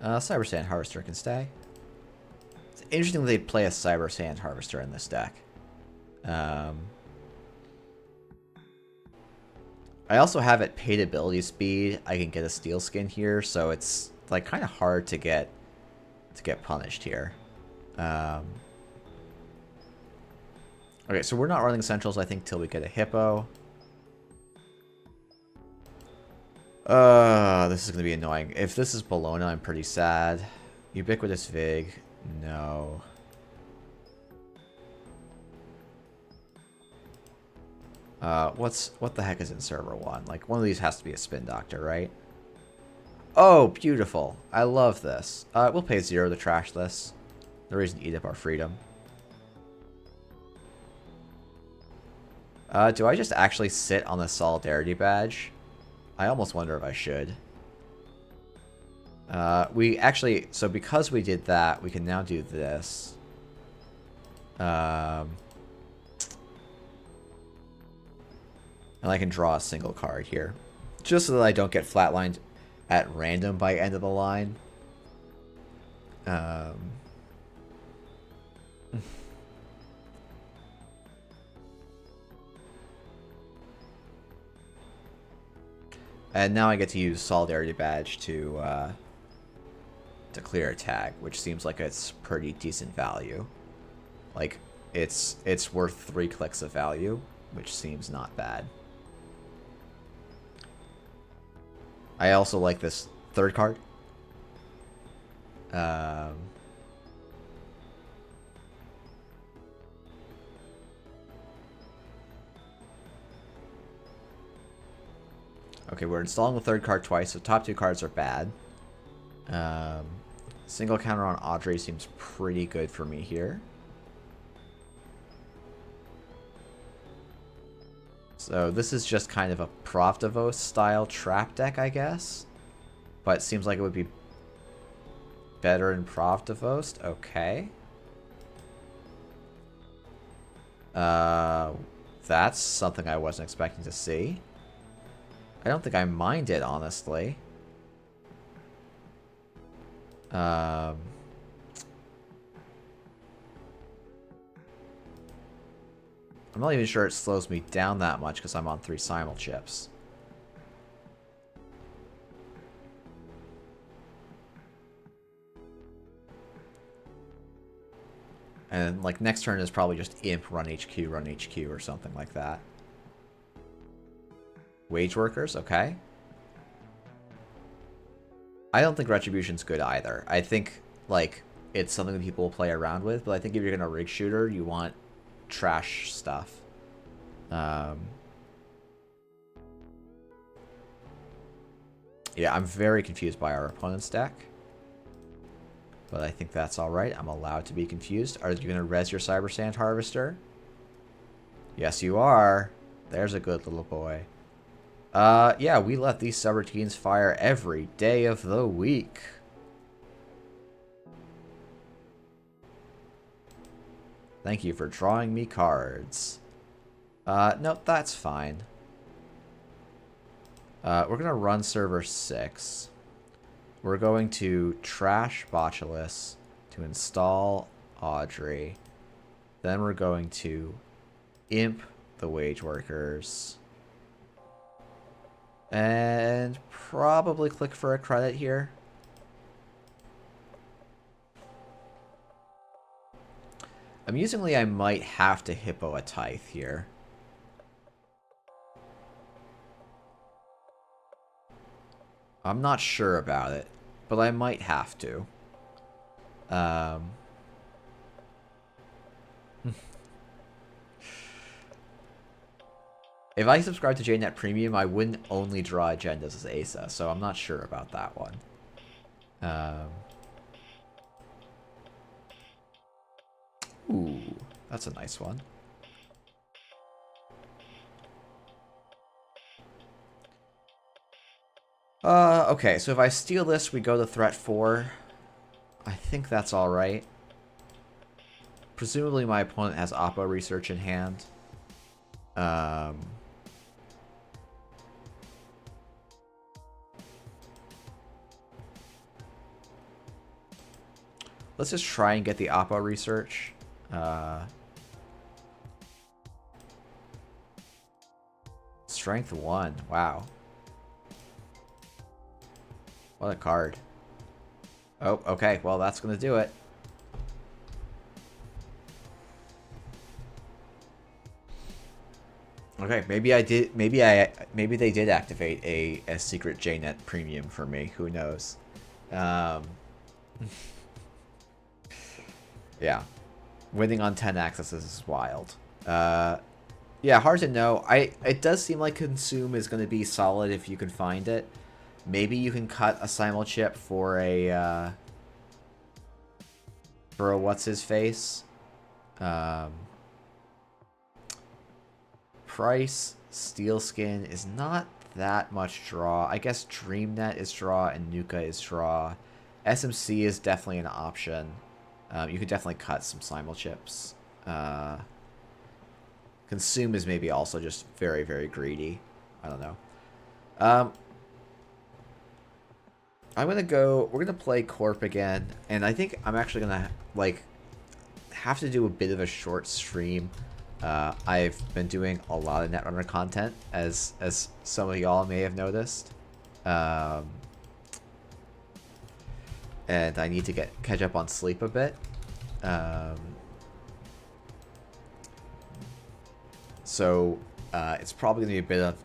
Cyber Sand Harvester can stay. It's interesting that they'd play a Cyber Sand Harvester in this deck. I also have at paid ability speed. I can get a Steel Skin here, so it's like kind of hard to get punished here. Okay, so we're not running Centrals, I think, till we get a Hippo. This is going to be annoying. If this is Bologna, I'm pretty sad. Ubiquitous Vig. No. What the heck is in server 1? Like, one of these has to be a spin doctor, right? Oh, beautiful. I love this. We'll pay 0 to trash this. No reason to eat up our freedom. Do I just actually sit on the solidarity badge? I almost wonder if I should. We actually, so because we did that, we can now do this. And I can draw a single card here. Just so that I don't get flatlined at random by end of the line. And now I get to use Solidarity Badge to clear a tag, which seems like it's pretty decent value. Like, it's worth 3 clicks of value, which seems not bad. I also like this third card. Okay, we're installing the third card twice, so top 2 cards are bad. Single counter on Audrey seems pretty good for me here. So this is just kind of a Pravdivos style trap deck, I guess. But it seems like it would be better in Pravdivos. Okay. That's something I wasn't expecting to see. I don't think I mind it, honestly. I'm not even sure it slows me down that much because I'm on 3 simul chips. And like next turn is probably just imp run HQ or something like that. Wage workers, okay. I don't think Retribution's good either. I think like it's something that people will play around with, but I think if you're gonna rig shooter, you want trash stuff. Yeah, I'm very confused by our opponent's deck. But I think that's alright. I'm allowed to be confused. Are you gonna res your Cyber Sand Harvester? Yes, you are. There's a good little boy. Yeah, we let these subroutines fire every day of the week. Thank you for drawing me cards. Nope, that's fine. We're gonna run server 6. We're going to trash Botulus to install Audrey. Then we're going to imp the wage workers. And probably click for a credit here. Amusingly, I might have to hippo a tithe here. I'm not sure about it, but I might have to. If I subscribe to JNet Premium, I wouldn't only draw agendas as Asa, so I'm not sure about that one. Ooh, that's a nice one. Okay, so if I steal this, we go to threat 4. I think that's alright. Presumably my opponent has Oppo research in hand. Let's just try and get the Oppo research. Strength 1, wow. What a card. Oh, okay, well that's gonna do it. Okay, maybe I did. Maybe they did activate a secret JNet premium for me. Who knows? Yeah, winning on 10 accesses is wild. Yeah, hard to know. It does seem like consume is going to be solid if you can find it. Maybe you can cut a simul chip for a what's his face. Um, price steel skin is not that much draw. I guess DreamNet is draw and Nuka is draw. SMC is definitely an option. You could definitely cut some simul chips. Consume is maybe also just very, very greedy. I don't know. Um, we're gonna play Corp again, and I think I'm actually gonna, like, have to do a bit of a short stream. I've been doing a lot of Netrunner content, as some of y'all may have noticed. And I need to catch up on sleep a bit. So it's probably gonna be a bit of,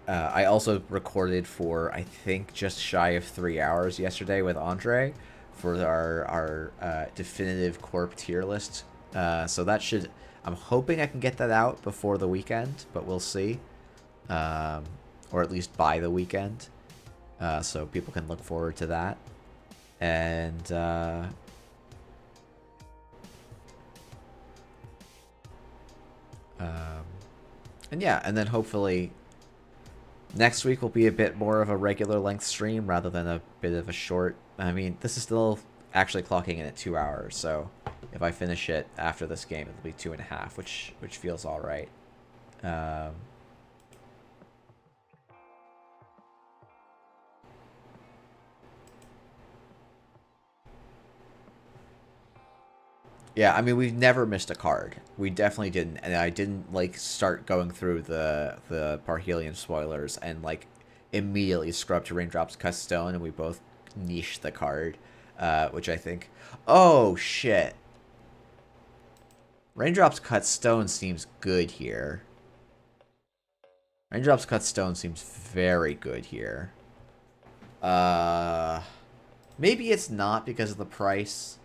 I also recorded for, I think, just shy of 3 hours yesterday with Andre for our definitive Corp tier list. So that should, I'm hoping I can get that out before the weekend, but we'll see. Or at least by the weekend. So people can look forward to that. And yeah, and then hopefully next week will be a bit more of a regular length stream rather than a bit of a short. I mean, this is still actually clocking in at 2 hours, so if I finish it after this game, it'll be 2.5, which feels all right. Yeah, I mean, we've never missed a card. We definitely didn't, and I didn't, like, start going through the Parhelion spoilers and, like, immediately scrub to Raindrops Cut Stone, and we both niched the card, which I think... Oh, shit. Raindrops Cut Stone seems good here. Raindrops Cut Stone seems very good here. Maybe it's not because of the price.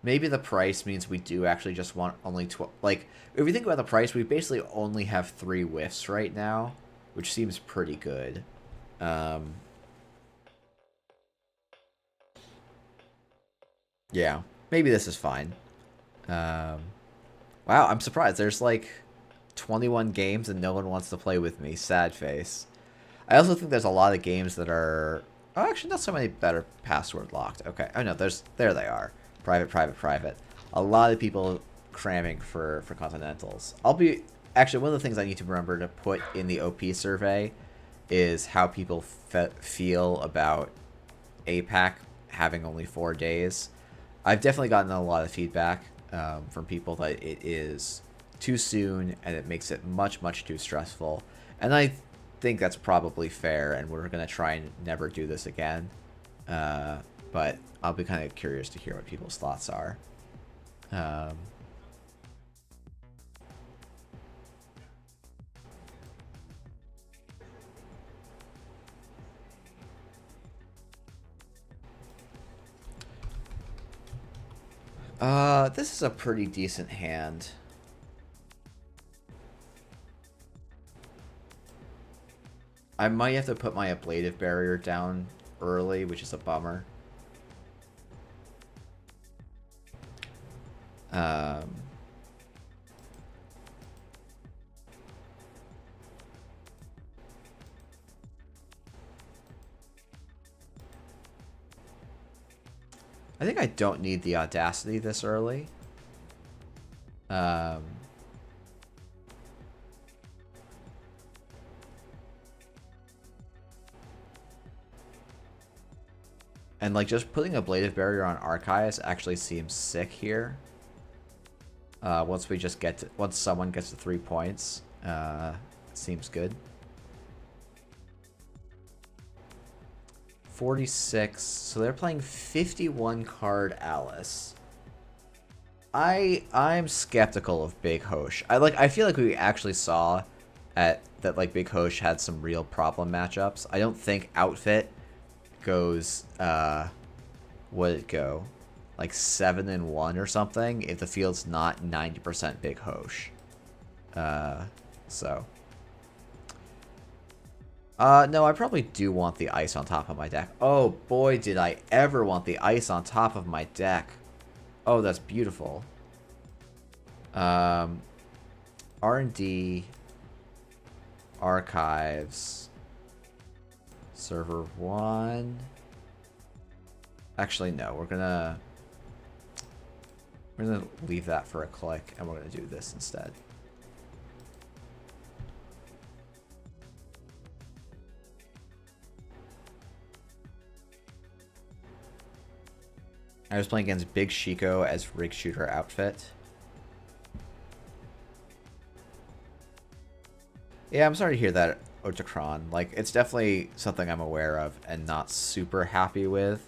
Maybe the price means we do actually just want only 12. Like, if we think about the price, we basically only have 3 whiffs right now, which seems pretty good. Yeah, maybe this is fine. Wow, I'm surprised. There's like 21 games and no one wants to play with me. Sad face. I also think there's a lot of games that are... Oh, actually, not so many that are password locked. Okay. Oh, no, there they are. Private, private, private. A lot of people cramming for Continentals. Actually, one of the things I need to remember to put in the OP survey is how people feel about APAC having only 4 days. I've definitely gotten a lot of feedback from people that it is too soon and it makes it much, much too stressful. And I think that's probably fair, and we're going to try and never do this again. But I'll be kind of curious to hear what people's thoughts are. This is a pretty decent hand. I might have to put my ablative barrier down early, which is a bummer. I think I don't need the audacity this early. And like just putting a ablative barrier on Archives actually seems sick here. Once someone gets to 3 points, seems good. 46. So they're playing 51 card Alice. I'm skeptical of Big Hosh. I feel like we actually saw that like Big Hosh had some real problem matchups. I don't think Outfit goes what did it go? Like 7-1 or something if the field's not 90% Big Hosh. So. No, I probably do want the ice on top of my deck. Oh, boy, did I ever want the ice on top of my deck. Oh, that's beautiful. R&D, archives, server 1. Actually, no, we're gonna leave that for a click, and we're gonna do this instead. I was playing against Big Chico as Rig Shooter outfit. Yeah, I'm sorry to hear that, Otacron. Like, it's definitely something I'm aware of and not super happy with.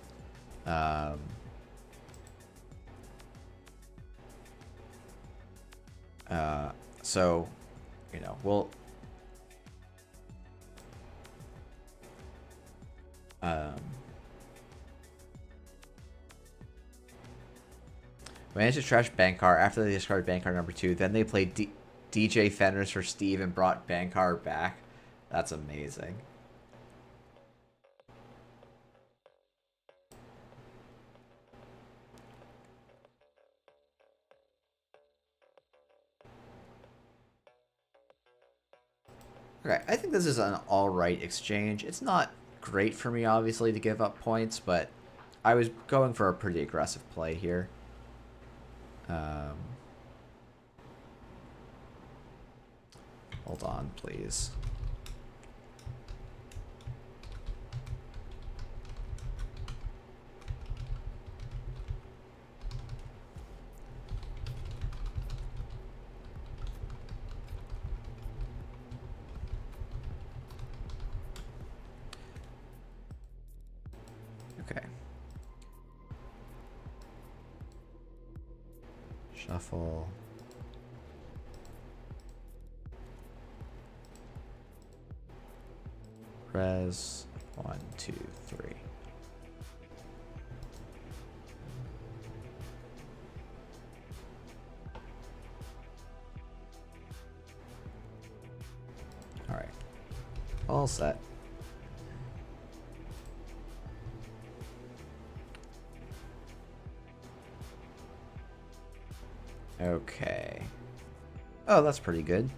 So, you know, we'll... managed to trash Bankar after they discarded Bankar number 2. Then they played DJ Fenders for Steve and brought Bankar back. That's amazing. Okay, I think this is an alright exchange. It's not great for me, obviously, to give up points, but I was going for a pretty aggressive play here. Hold on, please. Okay. Shuffle. Res. 1, 2, 3. Alright. All set. Okay. Oh, that's pretty good.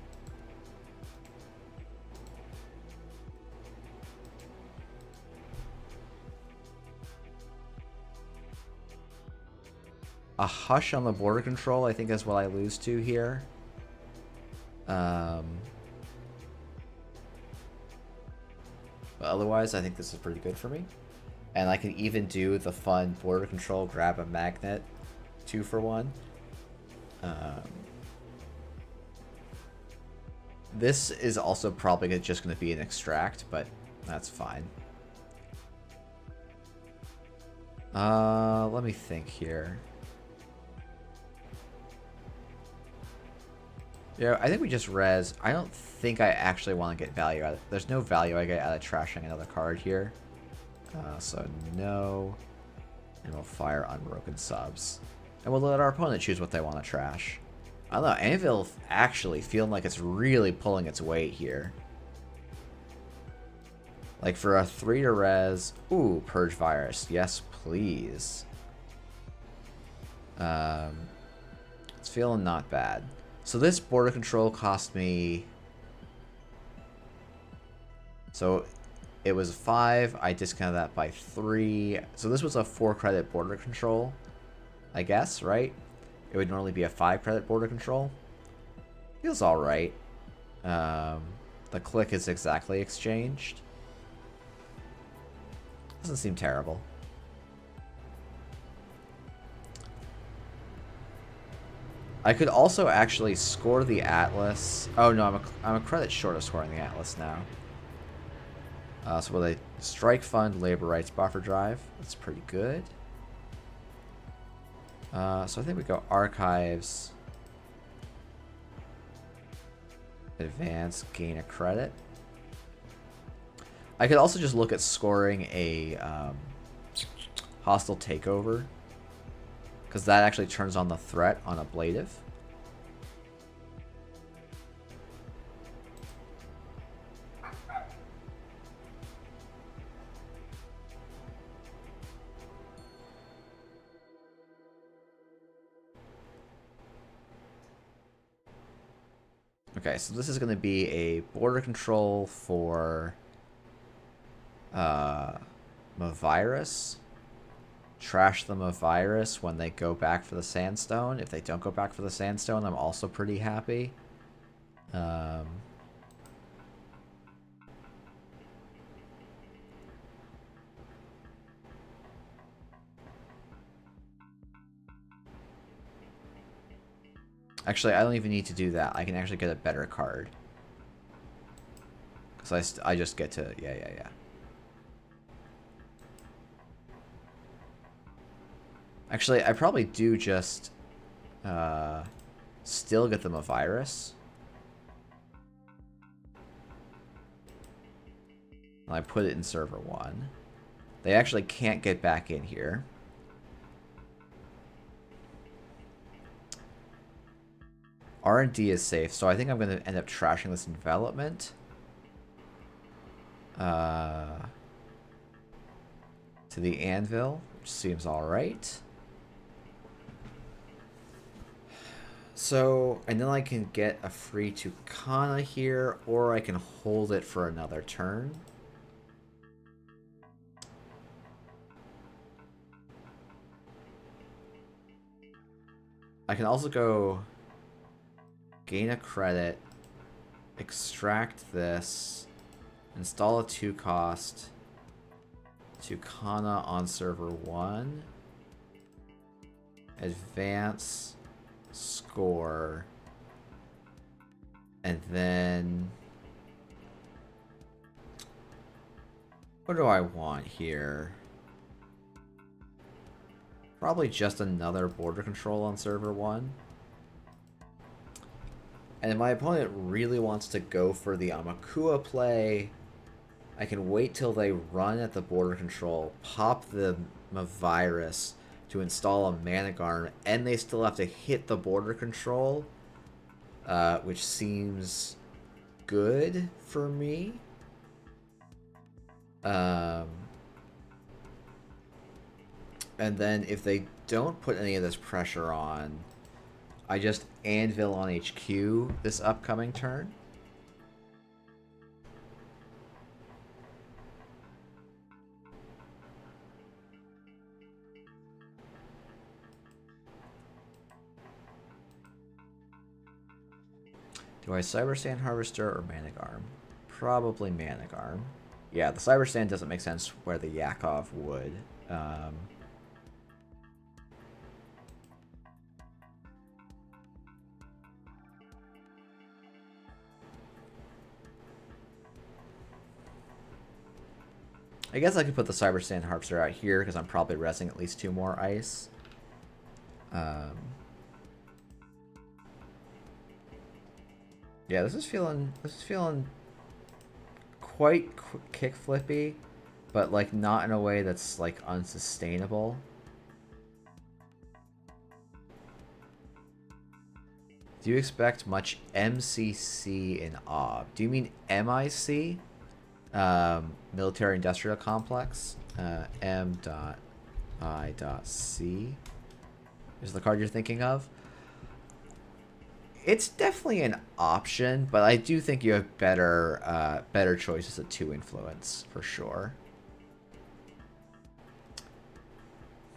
A hush on the border control, I think, is what I lose to here. But otherwise, I think this is pretty good for me. And I can even do the fun border control, grab a magnet, 2 for 1. This is also probably just going to be an extract, but that's fine. Let me think here. Yeah, I think we just res. I don't think I actually want to get value out of it. There's no value I get out of trashing another card here. So no. And we'll fire Unbroken Subs. And we'll let our opponent choose what they want to trash. I don't know, Anvil actually feeling like it's really pulling its weight here. Like for a 3 to res. Ooh, Purge Virus. Yes, please. It's feeling not bad. So this border control cost me... So it was 5. I discounted that by 3. So this was a 4 credit border control, I guess, right? It would normally be a 5 credit border control. Feels alright. The click is exactly exchanged. Doesn't seem terrible. I could also actually score the Atlas. Oh no, I'm a credit short of scoring the Atlas now. So with a Strike Fund, Labor Rights, Buffer Drive, that's pretty good. So I think we go Archives, Advance, gain a credit. I could also just look at scoring a Hostile Takeover, because that actually turns on the threat on Ablative. Okay, so this is going to be a border control for Mavirus. Trash them of virus when they go back for the sandstone. If they don't go back for the sandstone, I'm also pretty happy. Actually, I don't even need to do that. I can actually get a better card. Because I just get to... Yeah. Actually, I probably do just still get them a virus. And I put it in server 1. They actually can't get back in here. R&D is safe, so I think I'm going to end up trashing this in development. To the anvil, which seems alright. So, and then I can get a free Tucana here, or I can hold it for another turn. I can also go gain a credit, extract this, install a 2-cost Tucana on server 1, advance, score, and then what do I want here? Probably just another border control on server 1. And if my opponent really wants to go for the Amakua play, I can wait till they run at the border control, pop the Mavirus to install a Managarm, and they still have to hit the border control, which seems good for me. And then if they don't put any of this pressure on, I just anvil on HQ this upcoming turn. Do I Cyber Sand Harvester or Managarm? Probably Managarm. Yeah, the Cyber Sand doesn't make sense where the Yakov would. I guess I could put the Cyber Sand Harvester out here because I'm probably resing at least 2 more ice. Yeah, this is feeling quite kick flippy, but like not in a way that's like unsustainable. Do you expect much MCC in OB? Do you mean MIC? Military Industrial Complex. M.I.C. is the card you're thinking of. It's definitely an option, but I do think you have better choices at 2 influence for sure.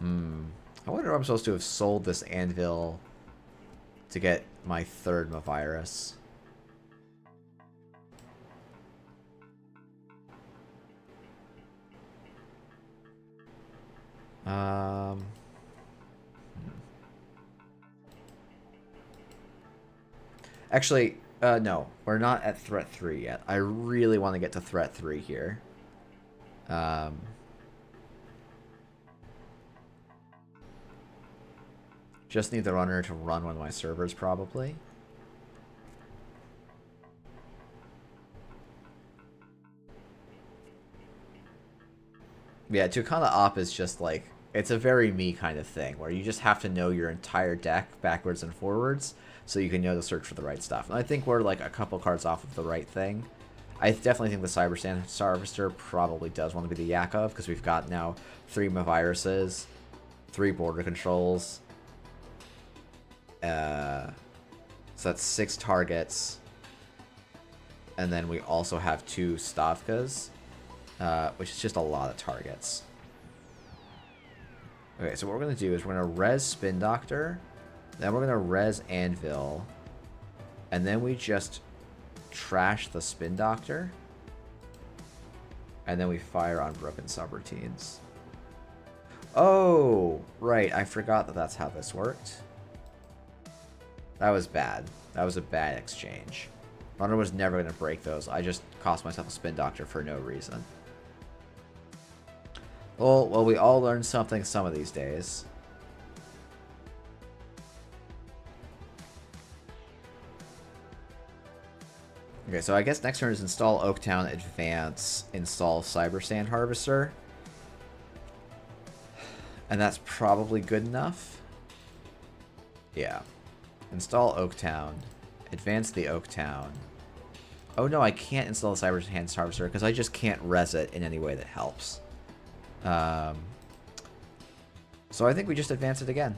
I wonder if I'm supposed to have sold this anvil to get my 3rd Mavirus. Actually, no, we're not at threat 3 yet. I really want to get to threat 3 here. Just need the runner to run one of my servers, probably. Yeah, Tucana Op is just like, it's a very me kind of thing, where you just have to know your entire deck backwards and forwards, so you can know to search for the right stuff. And I think we're like a couple cards off of the right thing. I definitely think the Cyber Sand Harvester probably does want to be the Yakov, because we've got now 3 Maviruses, 3 border controls. So that's 6 targets. And then we also have 2 Stavkas, which is just a lot of targets. Okay, so what we're going to do is we're going to res Spin Doctor, then we're going to res Anvil, and then we just trash the Spin Doctor, and then we fire on broken subroutines. Oh, right, I forgot that that's how this worked. That was bad. That was a bad exchange. Runner was never going to break those. I just cost myself a Spin Doctor for no reason. Well, we all learn something some of these days. Okay, so I guess next turn is install Oaktown, advance, install Cyber Sand Harvester. And that's probably good enough. Yeah. Install Oaktown, advance the Oaktown. Oh no, I can't install the Cyber Sand Harvester because I just can't res it in any way that helps. So I think we just advance it again.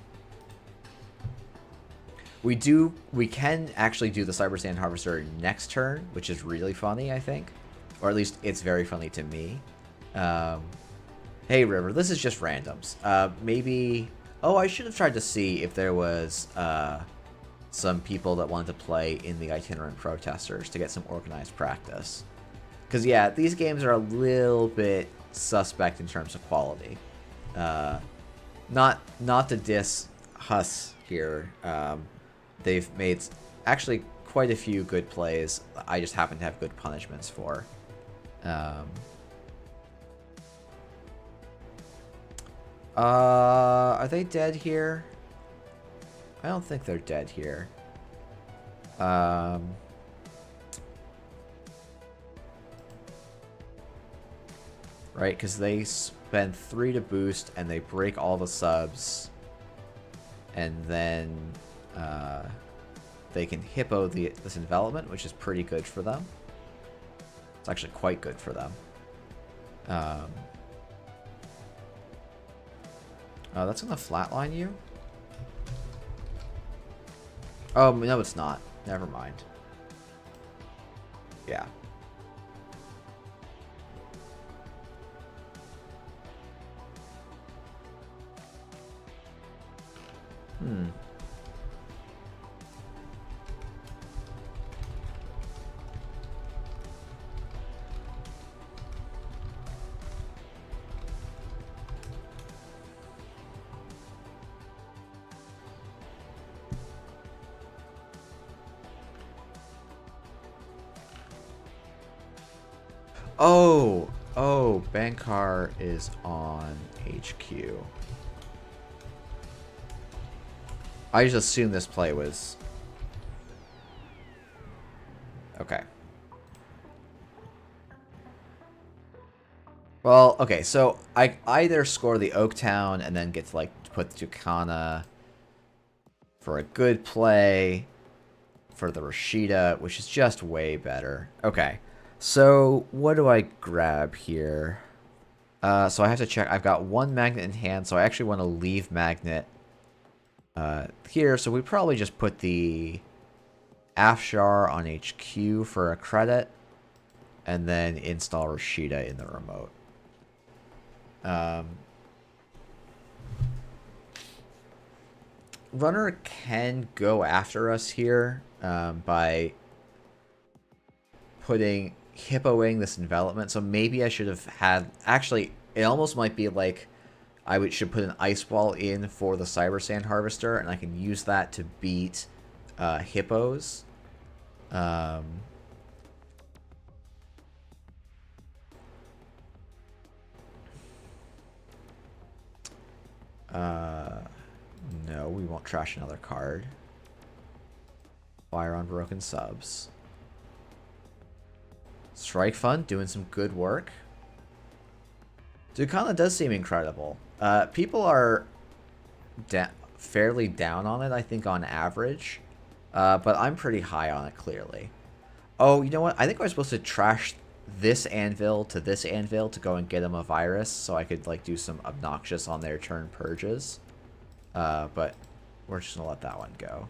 We can actually do the Cyber Sand Harvester next turn, which is really funny, I think. Or at least it's very funny to me. Hey River, this is just randoms. Maybe... Oh, I should have tried to see if there was some people that wanted to play in the Itinerant Protesters to get some organized practice. Because yeah, these games are a little bit suspect in terms of quality. Not to diss Huss here. They've made actually quite a few good plays. I just happen to have good punishments for. Are they dead here? I don't think they're dead here. Right, because they spend 3 to boost and they break all the subs. And then they can hippo this envelopment, which is pretty good for them. It's actually quite good for them. That's going to flatline you? Oh, no, it's not. Never mind. Yeah. Oh, Bankar is on HQ. I just assumed this play was... Okay. Well, okay, so I either score the Oaktown and then get to, like, put Tucana for a good play for the Rashida, which is just way better. Okay. So, what do I grab here? So I have to check. I've got 1 magnet in hand, so I actually want to leave magnet here. So we probably just put the Afshar on HQ for a credit, and then install Rashida in the remote. Runner can go after us here by hippoing this envelopment, so maybe I should have had... Actually, it almost might be like I should put an ice wall in for the Cyber Sand Harvester, and I can use that to beat hippos. No, we won't trash another card. Fire on broken subs. Strike Fund doing some good work. Ducana does seem incredible. People are fairly down on it, I think, on average. But I'm pretty high on it, clearly. Oh, you know what? I think I was supposed to trash this anvil to go and get him a virus, so I could, like, do some obnoxious on their turn purges. But we're just gonna let that one go.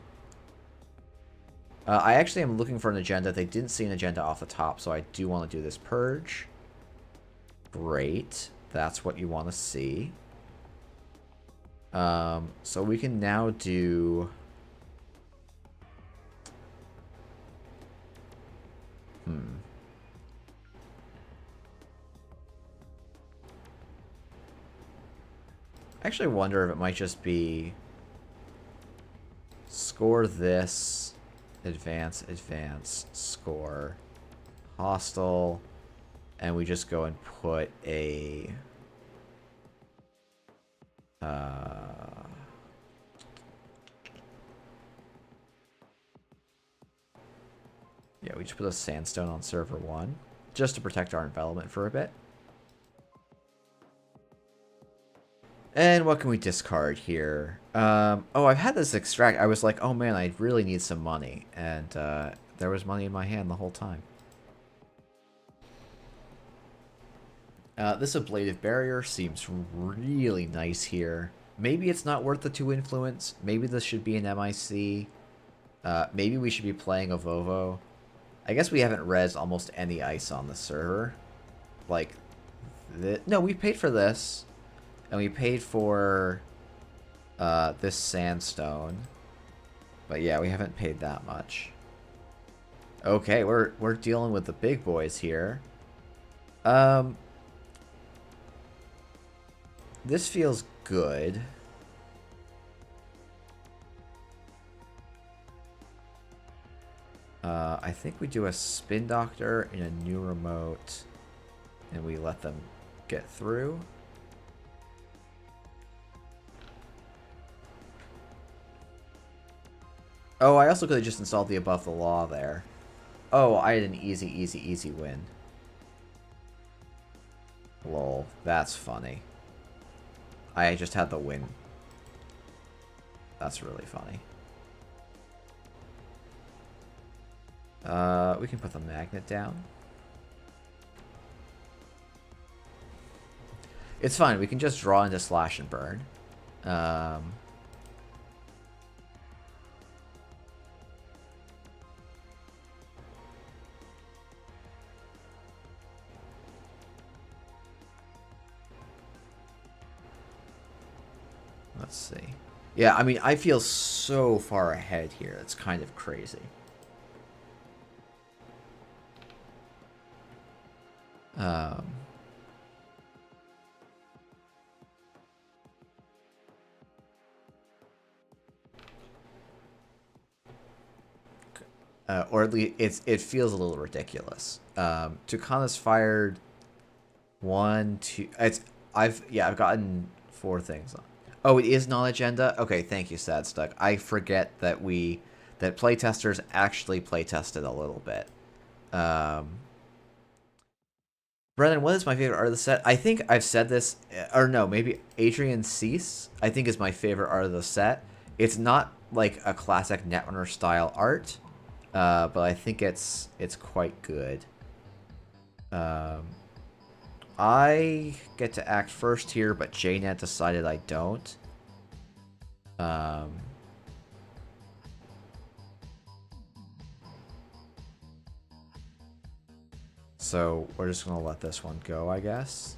I actually am looking for an agenda. They didn't see an agenda off the top, so I do want to do this purge. Great. That's what you want to see. So we can now do... I actually wonder if it might just be... Score this. Advance, advance, score. Hostile. And we just go and put a... Yeah, we just put a sandstone on server 1. Just to protect our envelopment for a bit. And what can we discard here? Oh, I've had this extract. I was like, oh man, I really need some money. And there was money in my hand the whole time. This ablative barrier seems really nice here. Maybe it's not worth the 2 influence. Maybe this should be an MIC. Maybe we should be playing a Vovo. I guess we haven't rezzed almost any ice on the server. Like, no, we paid for this. And we paid for this sandstone. But yeah, we haven't paid that much. Okay, we're dealing with the big boys here. This feels good. I think we do a spin doctor in a new remote. And we let them get through. Oh, I also could have just installed the above the law there. Oh, I had an easy, easy, easy win. Lol, that's funny. I just had the win. That's really funny. We can put the magnet down. It's fine, we can just draw into slash and burn. Let's see. Yeah, I mean, I feel so far ahead here. It's kind of crazy. Or at least it feels a little ridiculous. Tucana's fired 1, 2. I've gotten 4 things on. Oh, it is non-agenda? Okay, thank you, Sad Stuck. I forget that that playtesters actually playtested a little bit. Brennan, what is my favorite art of the set? I think I've said this, or no, maybe Adrian Cease, I think is my favorite art of the set. It's not like a classic Netrunner style art, but I think it's quite good. I get to act first here, but JNet decided I don't. So we're just gonna let this one go, I guess.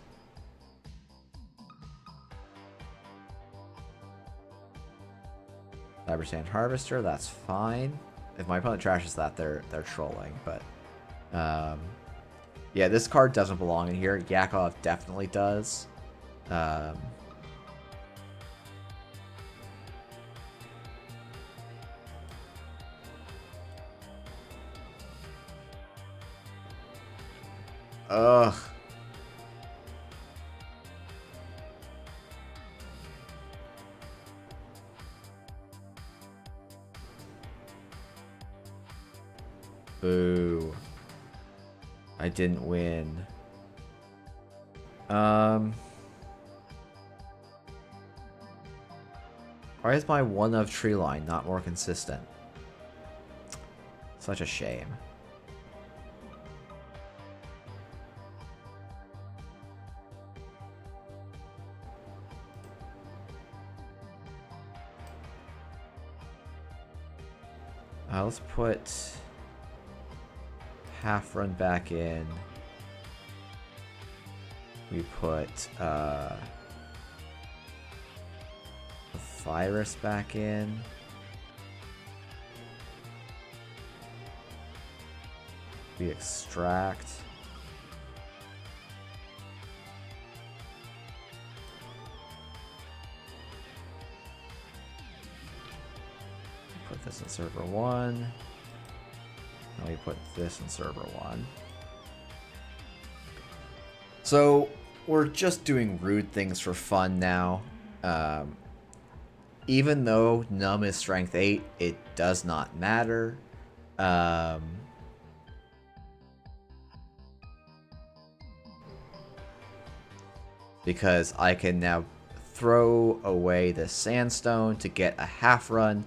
Cybersand Harvester, that's fine. If my opponent trashes that, they're trolling, but yeah, this card doesn't belong in here. Yakov definitely does. Ugh. Boo. I didn't win. Why is my one of tree line not more consistent? Such a shame. Let's put half run back in. We put the virus back in. We extract. Put this in server 1. Now we put this in server 1. So we're just doing rude things for fun now. Even though Num is strength 8, it does not matter. Because I can now throw away the sandstone to get a half run,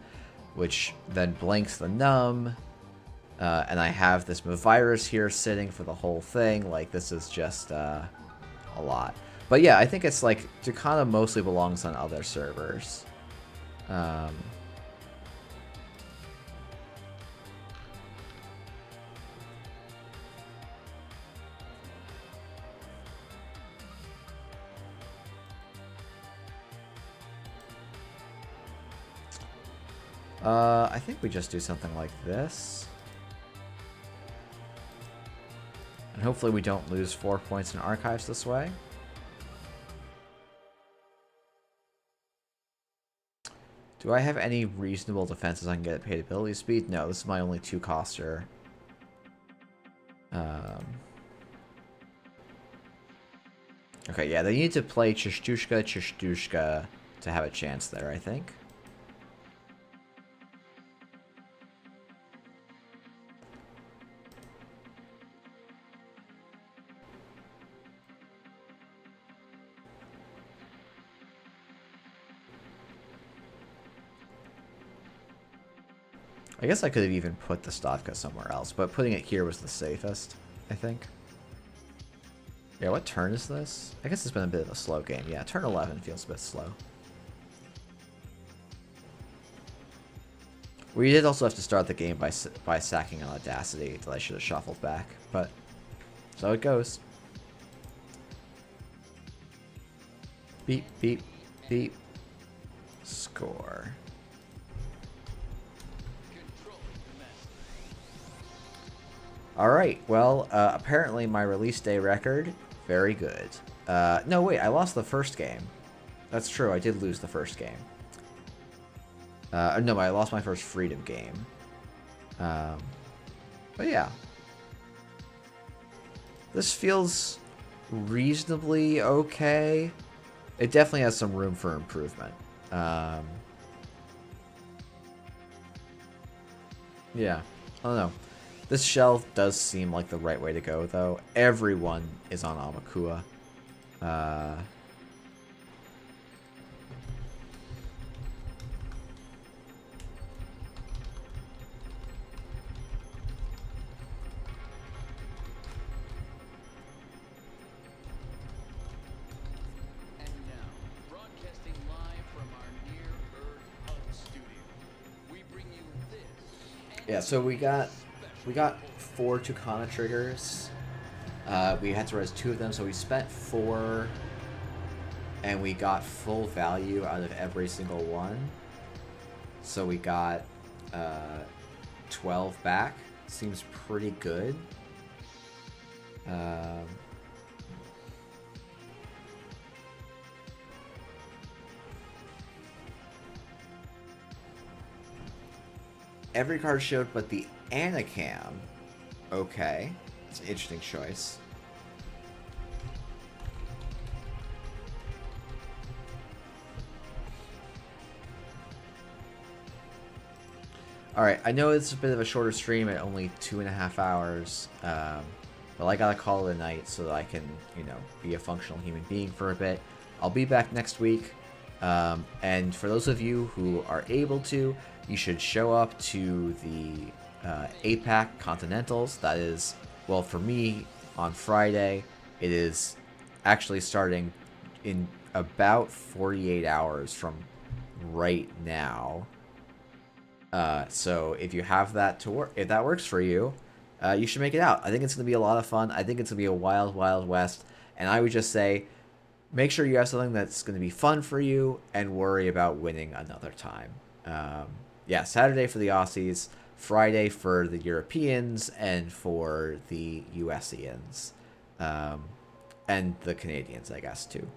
which then blanks the Num. And I have this virus here sitting for the whole thing. Like, this is just a lot. But yeah, I think it's like Tucana mostly belongs on other servers. I think we just do something like this. And hopefully we don't lose 4 points in archives this way. Do I have any reasonable defenses I can get at paid ability speed? No, this is my only 2-coster. Okay, yeah, they need to play Chishtushka to have a chance there, I think. I guess I could have even put the Stavka somewhere else, but putting it here was the safest, I think. Yeah, what turn is this? I guess it's been a bit of a slow game. Yeah, turn 11 feels a bit slow. We did also have to start the game by sacking an Audacity that I should have shuffled back, but so it goes. Beep, beep, beep. Score. Alright, well, apparently my release day record, very good. No, wait, I lost the first game. That's true, I did lose the first game. No, I lost my first Freedom game. But yeah. This feels reasonably okay. It definitely has some room for improvement. Yeah, I don't know. This shelf does seem like the right way to go, though. Everyone is on Amakua. Yeah, so we got 4 Tucana triggers. We had to res 2 of them, so we spent 4, and we got full value out of every single one. So we got 12 back. Seems pretty good. Every card showed but the Anacam. Okay. It's an interesting choice. Alright, I know it's a bit of a shorter stream at only 2.5 hours. But I gotta call it a night so that I can, you know, be a functional human being for a bit. I'll be back next week. And for those of you who are able to, you should show up to the APAC Continentals. That is, well, for me, on Friday. It is actually starting in about 48 hours from right now. So if you have that to work, if that works for you, you should make it out. I think it's going to be a lot of fun. I think it's going to be a wild, wild west. And I would just say, make sure you have something that's going to be fun for you and worry about winning another time. Yeah, Saturday for the Aussies, Friday for the Europeans, and for the USians. And the Canadians, I guess, too.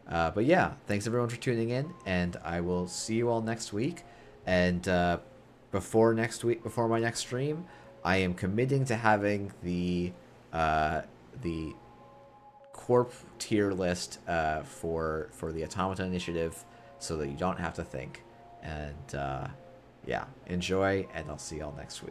But yeah, thanks everyone for tuning in, and I will see you all next week. And before my next stream, I am committing to having the Corp tier list for the Automata Initiative, so that you don't have to think. And yeah, enjoy, and I'll see y'all next week.